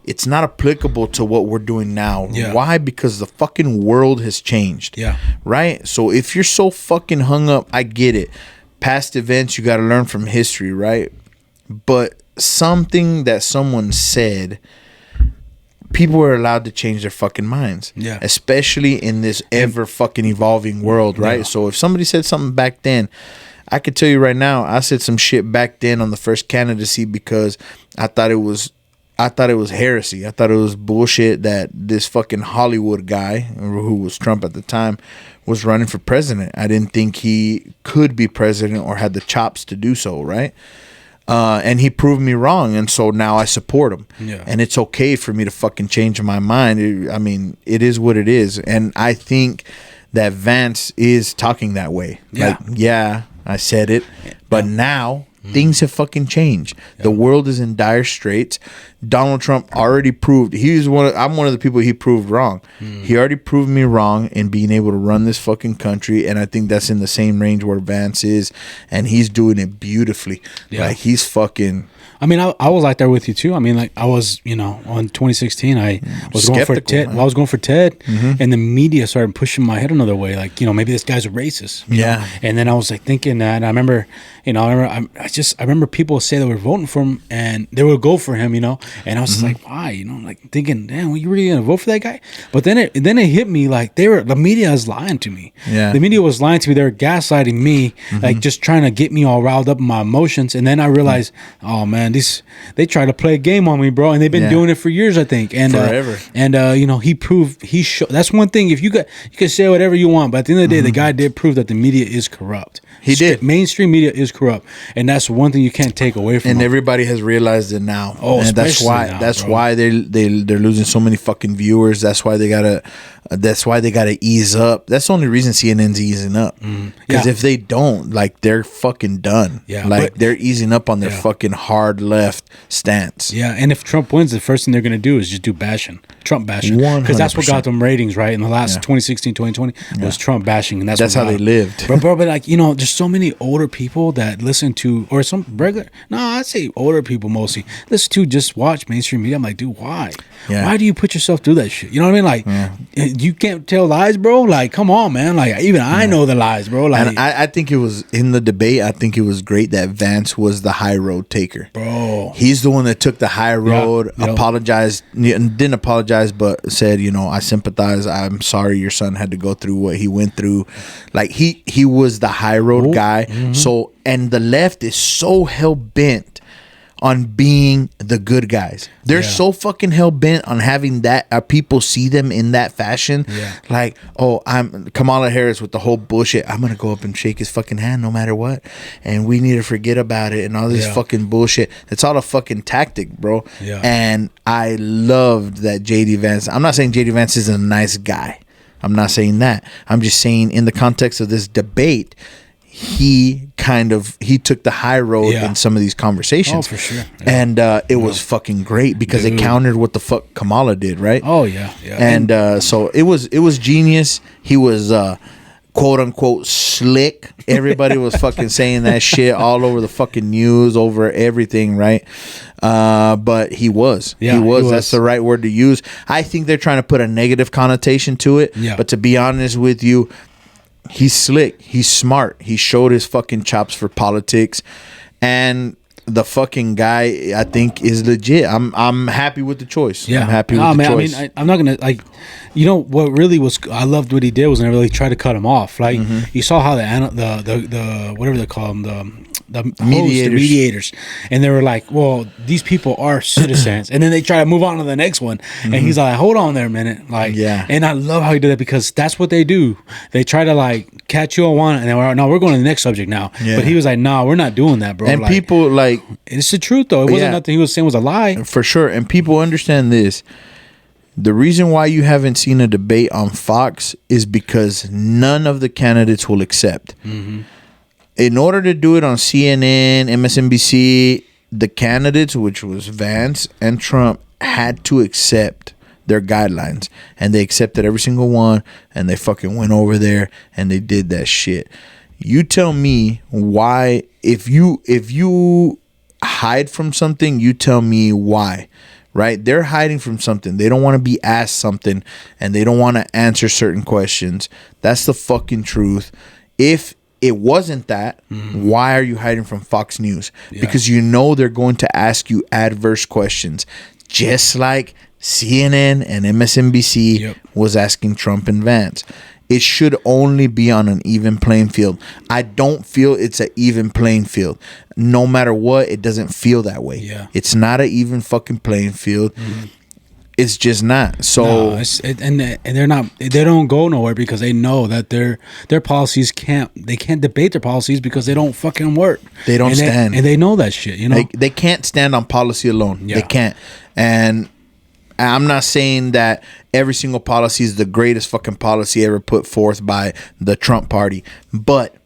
it's not applicable to what we're doing now. Yeah. Why? Because the fucking world has changed. Yeah. Right? So if you're so fucking hung up, I get it. Past events, you got to learn from history, right? But something that someone said, people are allowed to change their fucking minds. Yeah. Especially in this ever fucking evolving world, right? Yeah. So if somebody said something back then, I could tell you right now, I said some shit back then on the first candidacy because I thought it was heresy. I thought it was bullshit that this fucking Hollywood guy, who was Trump at the time, was running for president. I didn't think he could be president or had the chops to do so, right? And he proved me wrong, and so now I support him. Yeah. And it's okay for me to fucking change my mind. I mean, it is what it is. And I think that Vance is talking that way. Yeah. Like, yeah, I said it, but now things have fucking changed. Yeah. The world is in dire straits. Donald Trump already proved I'm one of the people he proved wrong. He already proved me wrong in being able to run this fucking country, and I think that's in the same range where Vance is, and he's doing it beautifully. Yeah. Like, he's fucking... I mean, I was like there with you too. I mean, like I was, on 2016, I was going for Ted. Well, I was going for Ted, and the media started pushing my head another way. Like, maybe this guy's a racist. You know? And then I was like thinking that, and I remember, I remember people say they were voting for him, and they would go for him, and I was just like, why? Like thinking, damn, well, you really gonna vote for that guy? But then it hit me like the media is lying to me. Yeah. The media was lying to me. They were gaslighting me, like just trying to get me all riled up in my emotions. And then I realized, oh man, they try to play a game on me, bro, and they've been doing it for years, I think, and forever. He showed. That's one thing. If you can say whatever you want, but at the end of the day, the guy did prove that the media is corrupt. He did. Mainstream media is corrupt, and that's one thing you can't take away from. And him. everybody has realized it now. Oh, and that's why they're losing so many fucking viewers. That's why they gotta ease up. That's the only reason CNN's easing up. Because if they don't, like, they're fucking done. Yeah, like they're easing up on their fucking hard left stance. Yeah, and if Trump wins, the first thing they're gonna do is just do Trump bashing, because that's what got them ratings, right? In the last 2016, 2020 was Trump bashing, and that's how they lived. But like, there's so many older people that listen to, or some regular, I'd say older people mostly listen to, just watch mainstream media. I'm like, dude, why? Yeah. Why do you put yourself through that shit? You know what I mean? Like, you can't tell lies, bro. Like, come on, man. Like, even I know the lies, bro. Like, and I think it was in the debate. I think it was great that Vance was the high road taker, bro. He's the one that took the high road, apologized, didn't apologize, but said, I sympathize. I'm sorry your son had to go through what he went through. Like, he was the high road guy. So, and the left is so hell bent on being the good guys. They're so fucking hell bent on having that people see them in that fashion. Like, oh, I'm Kamala Harris with the whole bullshit. I'm gonna go up and shake his fucking hand no matter what, and we need to forget about it and all this fucking bullshit. It's all a fucking tactic, bro. And I loved that JD Vance. I'm not saying JD Vance is a nice guy. I'm not saying that. I'm just saying in the context of this debate, he took the high road in some of these conversations. Oh, for sure. And it was fucking great because it countered what the fuck Kamala did, right? Oh, yeah. And so it was genius. He was quote unquote slick. Everybody was fucking saying that shit all over the fucking news, over everything, right? But he was. That's the right word to use. I think they're trying to put a negative connotation to it. But to be honest with you, he's slick. He's smart. He showed his fucking chops for politics, and the fucking guy, I think, is legit. I'm happy with the choice. I'm happy with the choice. I mean, I'm not gonna like. What really was, I loved what he did was never really try to cut him off. Like, you saw how the whatever they call them, the mediators, and they were like, well, these people are citizens, and then they try to move on to the next one, and he's like, hold on there a minute, like, and I love how he did that, because that's what they do. They try to like catch you on one, and then we're going to the next subject now. But he was like, nah, we're not doing that, bro. And like, people like, it's the truth though. It wasn't nothing he was saying was a lie, for sure. And people understand this. The reason why you haven't seen a debate on Fox is because none of the candidates will accept. in order to do it on CNN, MSNBC, the candidates, which was Vance and Trump, had to accept their guidelines, and they accepted every single one, and they fucking went over there and they did that shit. You tell me why, if you hide from something, you tell me why, right? They're hiding from something. They don't want to be asked something, and they don't want to answer certain questions. That's the fucking truth. If it wasn't that, why are you hiding from Fox News? Yeah. Because you know they're going to ask you adverse questions, just like CNN and MSNBC was asking Trump and Vance. It should only be on an even playing field. I don't feel it's an even playing field. No matter what, it doesn't feel that way. Yeah. It's not an even fucking playing field. It's just not. So and they're not. They don't go nowhere because they know that their policies can't debate their policies because they don't fucking work. They don't stand, and they know that shit. You know, they can't stand on policy alone. They can't. And I'm not saying that every single policy is the greatest fucking policy ever put forth by the Trump party, but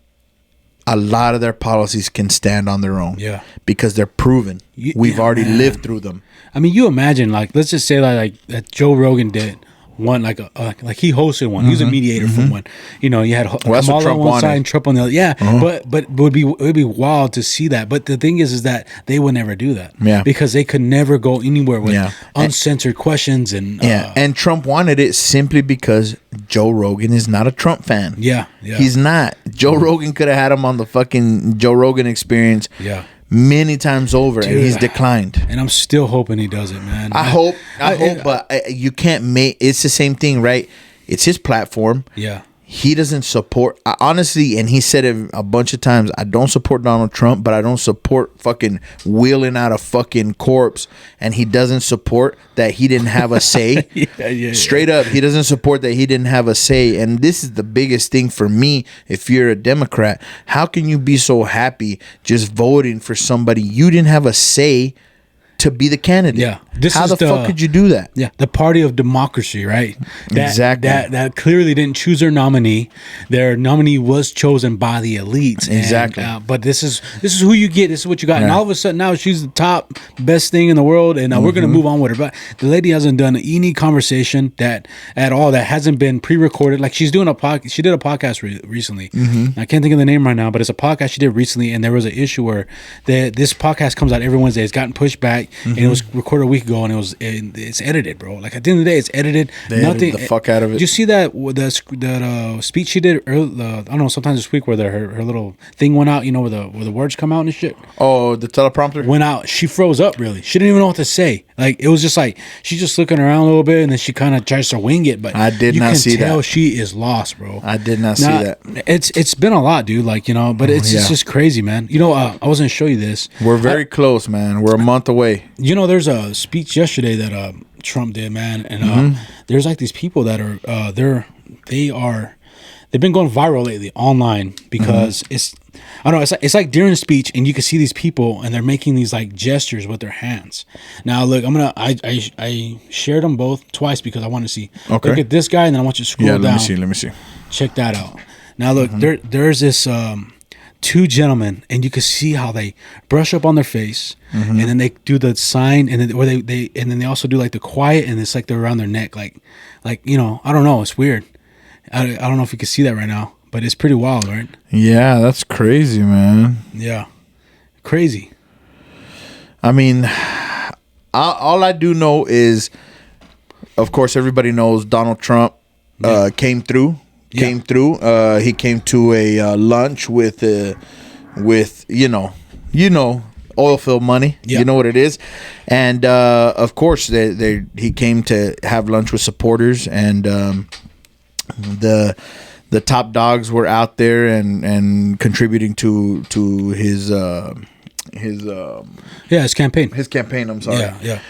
a lot of their policies can stand on their own. Yeah, because they're proven. We've already lived through them. I mean, you imagine, like, let's just say like that Joe Rogan did one, like he hosted one. He was a mediator for one. You know, you had Kamala on one side and Trump on the other. Yeah, but it would be wild to see that. But the thing is that they would never do that. Yeah, because they could never go anywhere with uncensored questions and and Trump wanted it simply because Joe Rogan is not a Trump fan. Yeah, he's not. Joe Rogan could have had him on the fucking Joe Rogan Experience. Yeah. Many times over, dude, and he's declined. And I'm still hoping he does it, man. I hope, but you can't make. It's the same thing, right? It's his platform. Yeah. He doesn't support, honestly, and he said it a bunch of times, I don't support Donald Trump, but I don't support fucking wheeling out a fucking corpse. And he doesn't support that he didn't have a say. Straight up, he doesn't support that he didn't have a say. And this is the biggest thing for me. If you're a Democrat, how can you be so happy just voting for somebody you didn't have a say to be the candidate? Yeah. How the fuck could you do that? Yeah, the party of democracy, right? Exactly. That clearly didn't choose their nominee. Their nominee was chosen by the elites. Exactly. And, but this is who you get. This is what you got. Yeah. And all of a sudden now she's the top best thing in the world, and we're gonna move on with her. But the lady hasn't done any conversation that at all that hasn't been pre-recorded. Like she's doing she did a podcast recently. I can't think of the name right now, but it's a podcast she did recently, and there was an issue where this podcast comes out every Wednesday. It's gotten pushed back, and it was recorded a week ago, and it's edited, bro. Like at the end of the day, it's edited. They edited the fuck out of it. Did you see that speech she did? I don't know. Sometimes this week where her little thing went out, you know, where the words come out and shit. Oh, the teleprompter went out. She froze up. Really, she didn't even know what to say. Like it was just like she's just looking around a little bit, and then she kind of tries to wing it. But I did not see that. You can tell she is lost, bro. I did not see that. It's been a lot, dude. Like, you know, but it's just crazy, man. You know, I was gonna show you this. We're very close, man. We're a month away. You know, there's a speech yesterday that Trump did, man, and there's like these people that are they've been going viral lately online because I don't know, it's like during the speech, and you can see these people and they're making these like gestures with their hands. Now look, I shared them both twice because I want to see. Okay. Look at this guy, and then I want you to scroll down. Let me see. Check that out. Now look, there's this two gentlemen, and you can see how they brush up on their face, and then they do the sign, and then where they and then they also do like the quiet, and it's like they're around their neck, like you know, I don't know, it's weird. I don't know if you can see that right now, but it's pretty wild, right? Yeah, that's crazy, man. Yeah, crazy. I mean, all I do know is, of course, everybody knows Donald Trump came through. He came to a lunch with you know oil field money. Yeah. You know what it is, and of course he came to have lunch with supporters, and the top dogs were out there and contributing to his campaign. His campaign. I'm sorry. Yeah.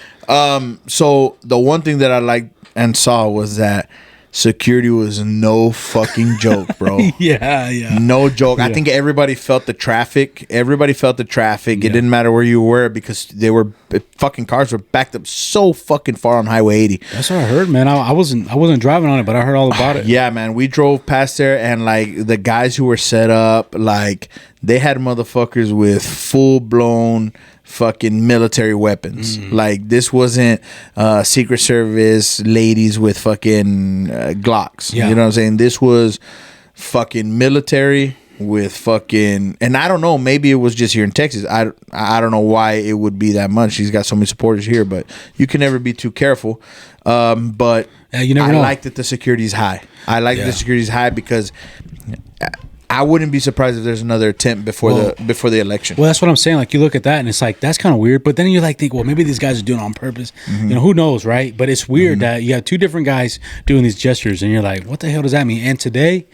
So the one thing that I liked and saw was that security was no fucking joke, bro. Yeah. No joke. Yeah. I think everybody felt the traffic. It didn't matter where you were because fucking cars were backed up so fucking far on Highway 80. That's what I heard, man. I wasn't driving on it, but I heard all about it. Yeah, man. We drove past there, and like the guys who were set up, like they had motherfuckers with full blown fucking military weapons. Like this wasn't Secret Service ladies with fucking Glocks. Yeah. You know what I'm saying? This was fucking military with fucking, and I don't know, maybe it was just here in Texas. I don't know why it would be that much. He's got so many supporters here, but you can never be too careful. But you never I know. like that the security is high. I like that the security is high because I wouldn't be surprised if there's another attempt before the election. Well, that's what I'm saying. Like, you look at that and it's like, that's kind of weird. But then you like think, well, maybe these guys are doing it on purpose. You know, who knows, right? But it's weird that you have two different guys doing these gestures, and you're like, what the hell does that mean? And today,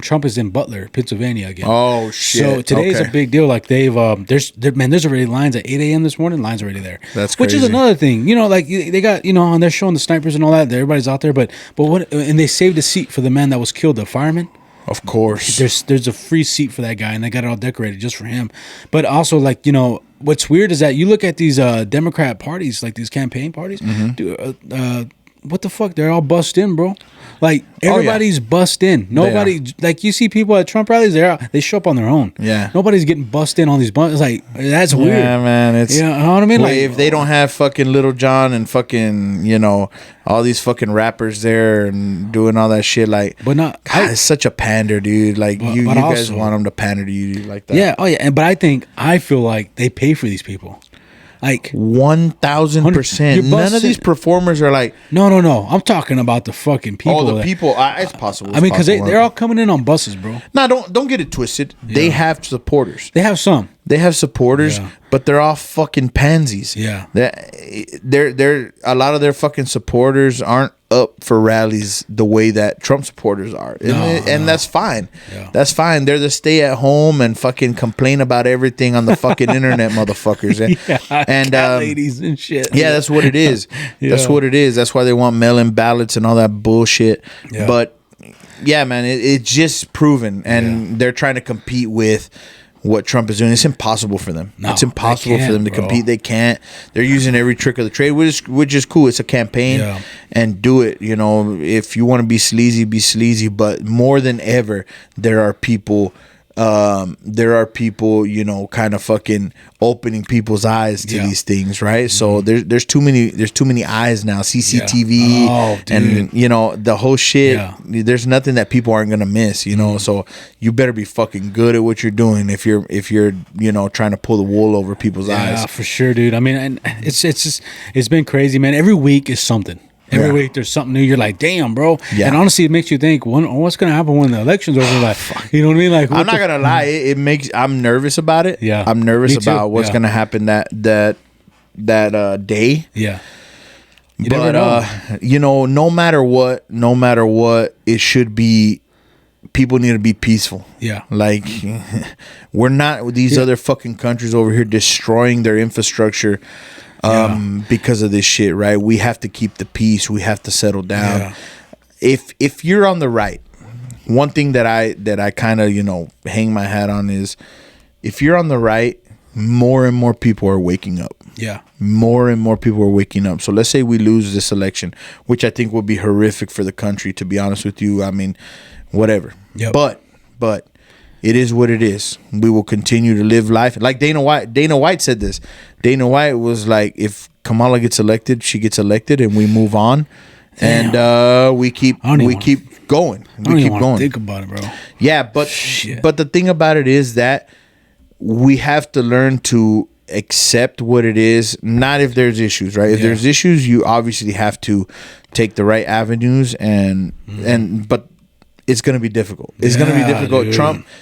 Trump is in Butler, Pennsylvania again. Oh shit! So today is a big deal. Like there's already lines at 8 a.m. this morning. Lines already there. That's which is crazy. another thing. You know, like they got, you know, and they're showing the snipers and all that. Everybody's out there, but what? And they saved a seat for the man that was killed, the fireman. Of course. There's a free seat for that guy, and they got it all decorated just for him. But also, like, you know, what's weird is that you look at these Democrat parties, like these campaign parties, dude, what the fuck? They're all bussed in, bro. Like, everybody's bussed in. Nobody, like, you see people at Trump rallies, they show up on their own. Yeah. Nobody's getting bussed in on these buses. Like, that's weird. Yeah, man. It's, you know what I mean? Well, Like, if they don't have fucking Little John and fucking, you know, all these fucking rappers there and doing all that shit, like, but not, God, it's such a pander, dude. Like, you guys also, want them to pander to you like that. Yeah. Oh, yeah. But I feel like they pay for these people. Like 1,000%. None of these performers are like, no. I'm talking about the fucking people. oh, the people. It's possible. I mean, because they're all coming in on buses, bro. No, don't get it twisted. Yeah. They have supporters. They have some. They have supporters, but they're all fucking pansies. Yeah. They're a lot of their fucking supporters aren't up for rallies the way that Trump supporters are. And that's fine. Yeah. That's fine. They're the stay at home and fucking complain about everything on the fucking internet, motherfuckers. And ladies and shit. Yeah, that's what it is. That's what it is. That's why they want mail-in ballots and all that bullshit. Yeah. But yeah, man, it's just proven, and they're trying to compete with what Trump is doing. It's impossible for them. It's impossible for them to compete. They can't. They're using every trick of the trade, which is cool. It's a campaign, and do it. You know, if you want to be sleazy, be sleazy. But more than ever, there are people, you know, kind of fucking opening people's eyes to these things, right? So there's too many eyes now, CCTV, and you know, the whole shit. There's nothing that people aren't gonna miss, you know. So you better be fucking good at what you're doing if you're you know, trying to pull the wool over people's eyes. Yeah, for sure, dude. I mean, and it's been crazy, man. Every week is something. Every week there's something new. You're like, damn, bro. Yeah. And honestly, it makes you think, what's gonna happen when the election's over? Like, you know what I mean? Like, I'm not gonna lie, I'm nervous about it. Yeah, I'm nervous about what's gonna happen that day. Yeah. You know, no matter what, it should be. People need to be peaceful. Yeah. Like, we're not with these other fucking countries over here destroying their infrastructure. Because of this shit, right? We have to keep the peace. We have to settle down. Yeah. If you're on the right, one thing that I kind of, you know, hang my hat on is, if you're on the right, more and more people are waking up. Yeah. More and more people are waking up. So let's say we lose this election, which I think would be horrific for the country, to be honest with you. I mean, whatever. Yep. But it is what it is. We will continue to live life. Like Dana White said this. Dana White was like, if Kamala gets elected, she gets elected, and we move on. Damn. And we keep going. We keep going. Think about it, bro. Yeah, but the thing about it is that we have to learn to accept what it is. Not if there's issues, right? If there's issues, you obviously have to take the right avenues, but it's going to be difficult. It's going to be difficult. Dude.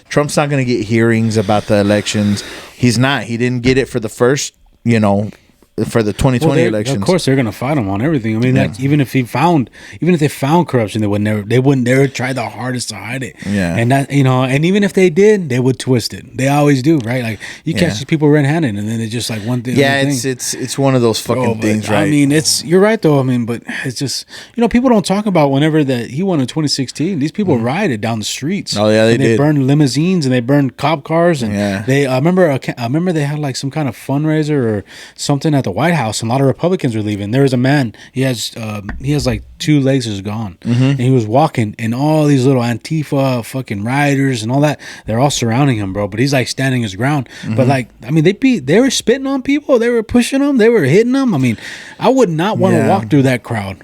Trump's not going to get hearings about the elections. He's not. He didn't get it for the first, you know, for the 2020 elections. Of course, they're going to fight him on everything. I mean, even if they found corruption, they wouldn't never try the hardest to hide it. Yeah, and that, you know, and even if they did, they would twist it. They always do, right? Like, you catch these people red-handed, and then it's just like one thing. Yeah, it's one of those fucking things, right? I mean, you're right though. I mean, but it's just, you know, people don't talk about whenever that he won in 2016. These people rioted down the streets. Oh yeah, they burned limousines and they burned cop cars, and I remember they had like some kind of fundraiser or something at the White House, and a lot of Republicans were leaving. There was a man. He has like 2 legs is gone, and he was walking, and all these little Antifa fucking rioters and all that. They're all surrounding him, bro. But he's like standing his ground. But like, I mean, they were spitting on people. They were pushing them. They were hitting them. I mean, I would not want to walk through that crowd.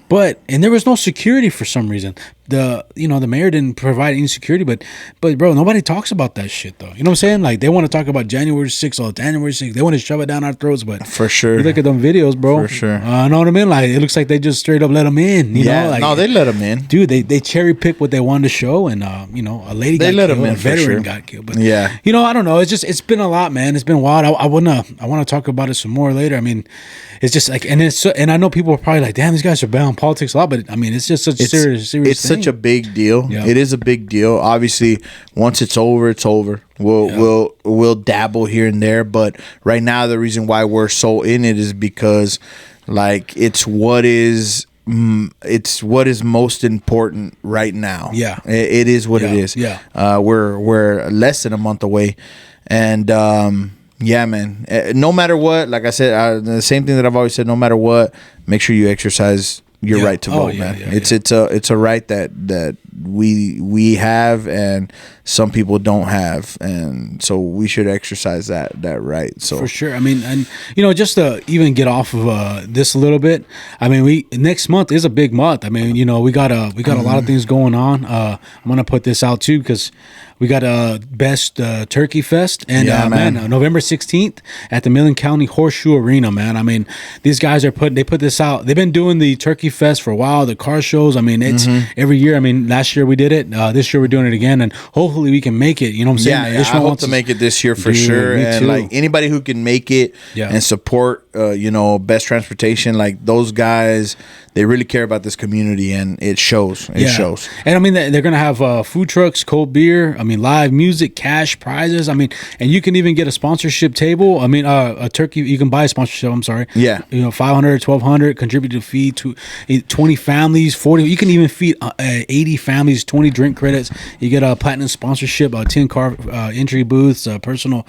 And there was no security for some reason. The mayor didn't provide any security, but bro, nobody talks about that shit though. You know what I'm saying? Like, they want to talk about January 6th or January 6th. They want to shove it down our throats, but for sure, you look at them videos, bro. For sure, you know what I mean? Like, it looks like they just straight up let them in. You know, like, no, they let them in, dude. They cherry pick what they wanted to show, and a lady got killed, a veteran got killed. But I don't know. It's been a lot, man. It's been wild. I want to talk about it some more later. I mean, it's just like, and I know people are probably like, damn, these guys are bad on politics a lot, but I mean, it's just such a serious it's thing. such a big deal. Yeah. It is a big deal. Obviously, once it's over, it's over. We'll dabble here and there, but right now the reason why we're so in it is because, like, it's what is most important right now. Yeah, it is what it is. Yeah, we're less than a month away, and yeah, man. No matter what, like I said, the same thing that I've always said. No matter what, make sure you exercise your right to vote, man. It's a right that we have, and some people don't have, and so we should exercise that right. So for sure. I mean, and just to even get off of this a little bit. I mean, next month is a big month. I mean, we got a lot of things going on. I'm gonna put this out too, because we got a best Turkey Fest, and November 16th at the Millen County Horseshoe Arena, man. I mean, these guys they put this out. They've been doing the Turkey Fest for a while, the car shows. I mean, it's every year. I mean, last year we did it. This year we're doing it again, and hopefully we can make it. You know what I'm saying? Yeah, I hope to make it this year for sure. And like, anybody who can make it and support, Best Transportation, like, those guys, they really care about this community, and it shows. It shows. And I mean, they're gonna have food trucks, cold beer. I mean, live music, cash prizes. I mean, and you can even get a sponsorship table. I mean, a turkey. You can buy a sponsorship. I'm sorry. Yeah. 500, 1,200. Contribute to feed to 20 families, 40. You can even feed 80 families. 20 drink credits. You get a platinum sponsorship, 10 car entry booths, personal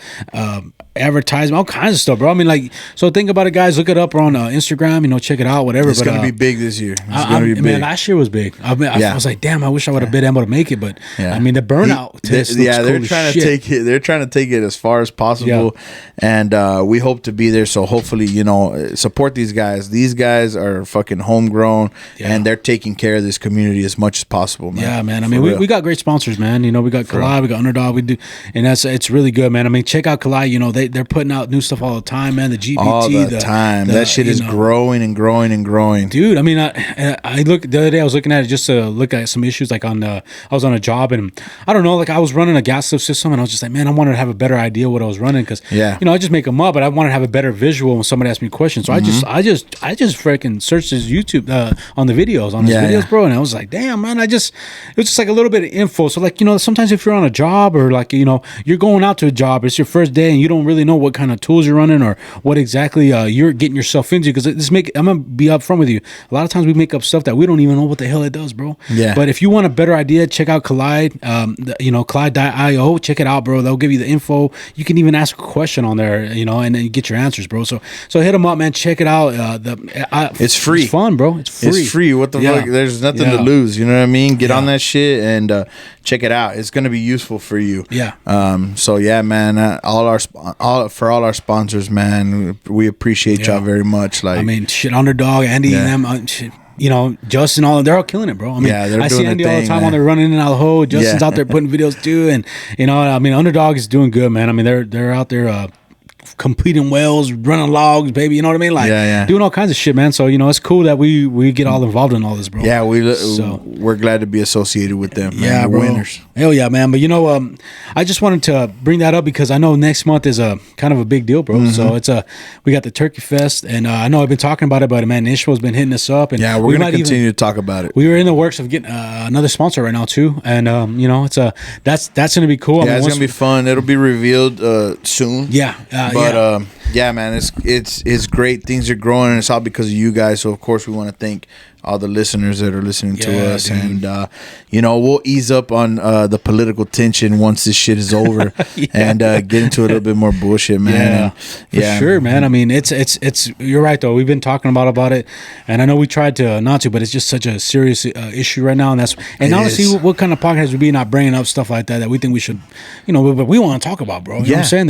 advertisement, all kinds of stuff, bro. I mean, like, so think about it, guys. Look it up on Instagram. Check it out, whatever. It's gonna be big this year. It's gonna be big. Man, last year was big. I mean, I was like, damn, I wish I would have been able to make it, but I mean, the burnout. They're trying to take it. They're trying to take it as far as possible, and we hope to be there. So hopefully, support these guys. These guys are fucking homegrown, and they're taking care of this community as much as possible, man. Yeah, man. I mean, we got great sponsors, man. We got Collide, we got Underdog, we do, and it's really good, man. I mean, check out Collide. They're putting out new stuff all the time, man. The GPT, all the time. That shit is growing and growing and growing, dude. I mean, I look the other day. I was looking at it just to look at some issues. Like I was on a job, and I don't know, like, I was running a gas lift system, and I was just like, man, I wanted to have a better idea what I was running, because I just make them up, but I wanted to have a better visual when somebody asked me questions. So I just freaking searched his YouTube on the videos on his videos, bro, and I was like, damn, man, it was just like a little bit of info. So, like, sometimes if you're on a job, or like, you're going out to a job, it's your first day, and you don't really know what kind of tools you're running or what exactly you're getting yourself into, because I'm gonna be upfront with you. A lot of times we make up stuff that we don't even know what the hell it does, bro. Yeah. But if you want a better idea, check out Collide. Collide.io. Check it out, bro. They'll give you the info. You can even ask a question on there, and then you get your answers, bro. So hit them up, man. Check it out. It's free. It's fun, bro. It's free. It's free. What the fuck? There's nothing to lose. You know what I mean? Get on that shit and check it out. It's gonna be useful for you. Yeah. So yeah, man. All our sponsors, man. We appreciate y'all very much. Like, I mean, shit, Underdog, Andy, and them. Shit. Justin, they're all killing it, bro. I mean, I see Andy all the time when they're running in and out of the hole. Justin's out there putting videos too, and I mean, Underdog is doing good, man. I mean, they're out there completing wells, running logs, baby. You know what I mean? Like, doing all kinds of shit, man. So it's cool that we get all involved in all this, bro. Yeah, we're glad to be associated with them. Man. Yeah, bro. Winners. Hell yeah, man. But I just wanted to bring that up because I know next month is a kind of a big deal, bro. Mm-hmm. So we got the Turkey Fest, and I know I've been talking about it, but man, Ishmael's been hitting us up, and we're gonna continue to talk about it. We were in the works of getting another sponsor right now too, and that's gonna be cool. Yeah, it's gonna be fun. It'll be revealed soon. Yeah, yeah, man, it's great. Things are growing, and it's all because of you guys. So of course we want to thank all the listeners that are listening to Yeah, us. dude. And, we'll ease up on the political tension once this shit is over and get into a little bit more bullshit, man. Yeah, for sure, man. I mean, it's you're right, though. We've been talking about it, and I know we tried to not to, but it's just such a serious issue right now. And honestly, what kind of podcast would be not bringing up stuff like that we think we should, but we want to talk about, bro. You know what I'm saying?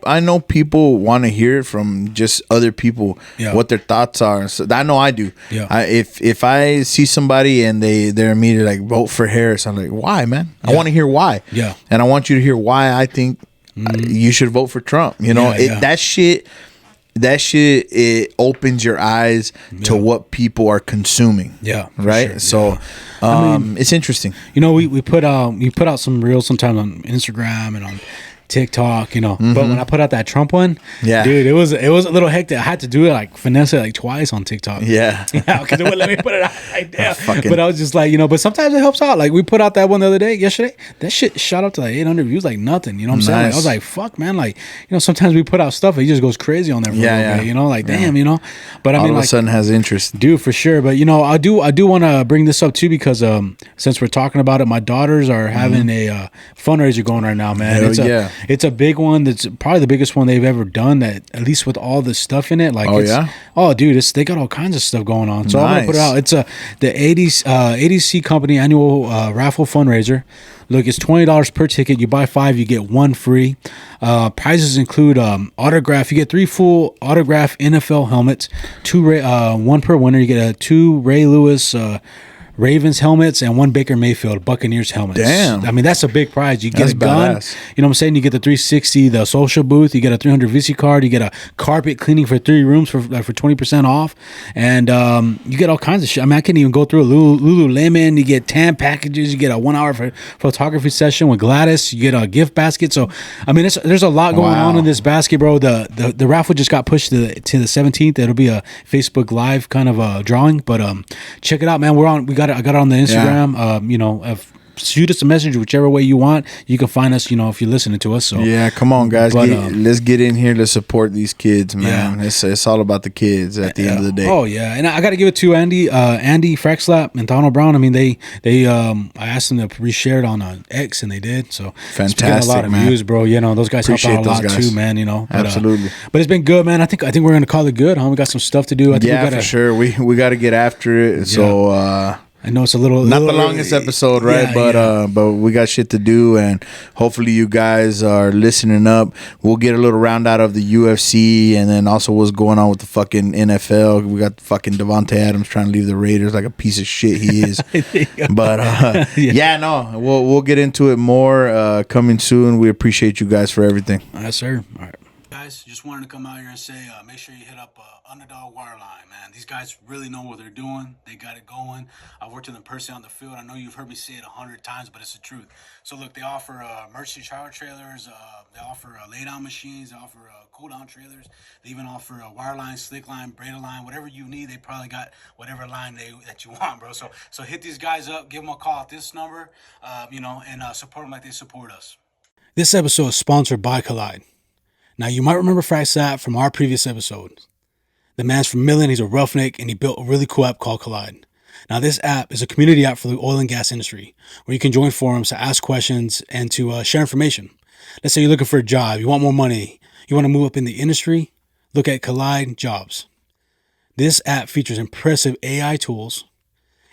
I know people want to hear it from just other people, what their thoughts are. So I know I do. Yeah. If I see somebody and they're immediately like, vote for Harris, I'm like, why, man? I want to hear why. Yeah. And I want you to hear why I think you should vote for Trump. That shit it opens your eyes to what people are consuming. Yeah. Right. Sure. So it's interesting. We put out some reels sometimes on Instagram and on TikTok, but when I put out that Trump one, dude, it was a little hectic. I had to do it finesse it twice on TikTok. Because it wouldn't let me put it out right there. But I was just like, but sometimes it helps out. Like we put out that one the other day, yesterday, that shit shot up to 800 views, like nothing. You know what I'm saying? Like, I was like, fuck, man. Like, sometimes we put out stuff, it just goes crazy on there for a little bit. Damn, But all of a sudden has interest, dude, for sure. But I do want to bring this up too because since we're talking about it, my daughters are having a fundraiser going right now, man. It's a big one. That's probably the biggest one they've ever done. That at least with all the stuff in it, dude, they got all kinds of stuff going on. So I'm gonna put it out. It's the ADC company annual raffle fundraiser. Look, it's $20 per ticket. You buy 5, you get 1 free. Prizes include autograph. You get 3 full autograph NFL helmets, 1 per winner. You get 2 Ray Lewis Ravens helmets and 1 Baker Mayfield Buccaneers helmets. Damn. I mean, that's a big prize. You get a gun. Badass. You know what I'm saying? You get the 360, the social booth. You get a 300 VC card. You get a carpet cleaning for 3 rooms for 20% off. And you get all kinds of shit. I mean, I can't even go through a Lululemon. You get tan packages. You get a 1-hour photography session with Gladys. You get a gift basket. So, I mean, there's a lot going on in this basket, bro. The raffle just got pushed to the 17th. It'll be a Facebook Live kind of drawing. But check it out, man. I got it on the Instagram. Shoot us a message whichever way you want. You can find us, if you're listening to us. So come on, guys. Let's get in here to support these kids, man. It's all about the kids at the end of the day. Oh yeah, and I got to give it to Andy Fraxlap and Donald Brown. I mean, they I asked them to reshare it on X, and they did. So fantastic, it's been getting a lot of views, bro. Those guys help out a lot too, man. Absolutely. But it's been good, man. I think we're gonna call it good, huh? We got some stuff to do. For sure. We got to get after it. So. I know it's a little not the longest episode, right? But we got shit to do, and hopefully you guys are listening up. We'll get a little round out of the UFC, and then also what's going on with the fucking NFL. We got fucking Devontae Adams trying to leave the Raiders like a piece of shit he is. But we'll get into it more coming soon. We appreciate you guys for everything. Yes, sir. All right. Guys, just wanted to come out here and say, make sure you hit up Underdog Wireline, man. These guys really know what they're doing. They got it going. I've worked with them personally on the field. I know you've heard me say it 100 times, but it's the truth. So look, they offer emergency shower trailers. They offer lay-down machines. They offer cool-down trailers. They even offer wireline, slick line, braided line, whatever you need. They probably got whatever line that you want, bro. So hit these guys up. Give them a call at this number, and support them like they support us. This episode is sponsored by Collide. Now, you might remember Fraxat from our previous episode. The man's from Midland, he's a roughneck, and he built a really cool app called Collide. Now, this app is a community app for the oil and gas industry, where you can join forums to ask questions and to share information. Let's say you're looking for a job, you want more money, you want to move up in the industry, look at Collide Jobs. This app features impressive AI tools.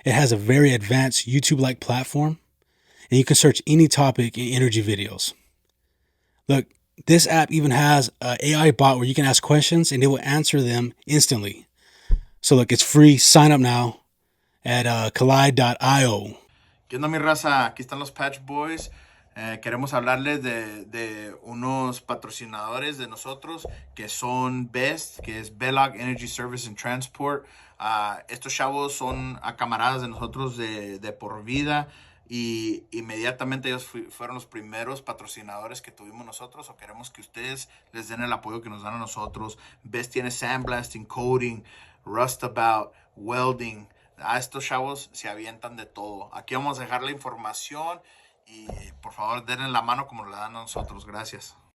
It has a very advanced YouTube-like platform, and you can search any topic in energy videos. Look, this app even has an AI bot where you can ask questions and it will answer them instantly. So look, it's free. Sign up now at collide.io. ¿Qué onda, mi raza? Aquí están los Patch Boys. Queremos hablarles de unos patrocinadores de nosotros que son BEST, que es Belloc Energy Service and Transport. Estos chavos son camaradas de nosotros de por vida. Y inmediatamente ellos fueron los primeros patrocinadores que tuvimos nosotros, o queremos que ustedes les den el apoyo que nos dan a nosotros. Best tiene sandblasting, coating, rustabout, welding. A estos chavos se avientan de todo. Aquí vamos a dejar la información y por favor denle la mano como la dan a nosotros. Gracias.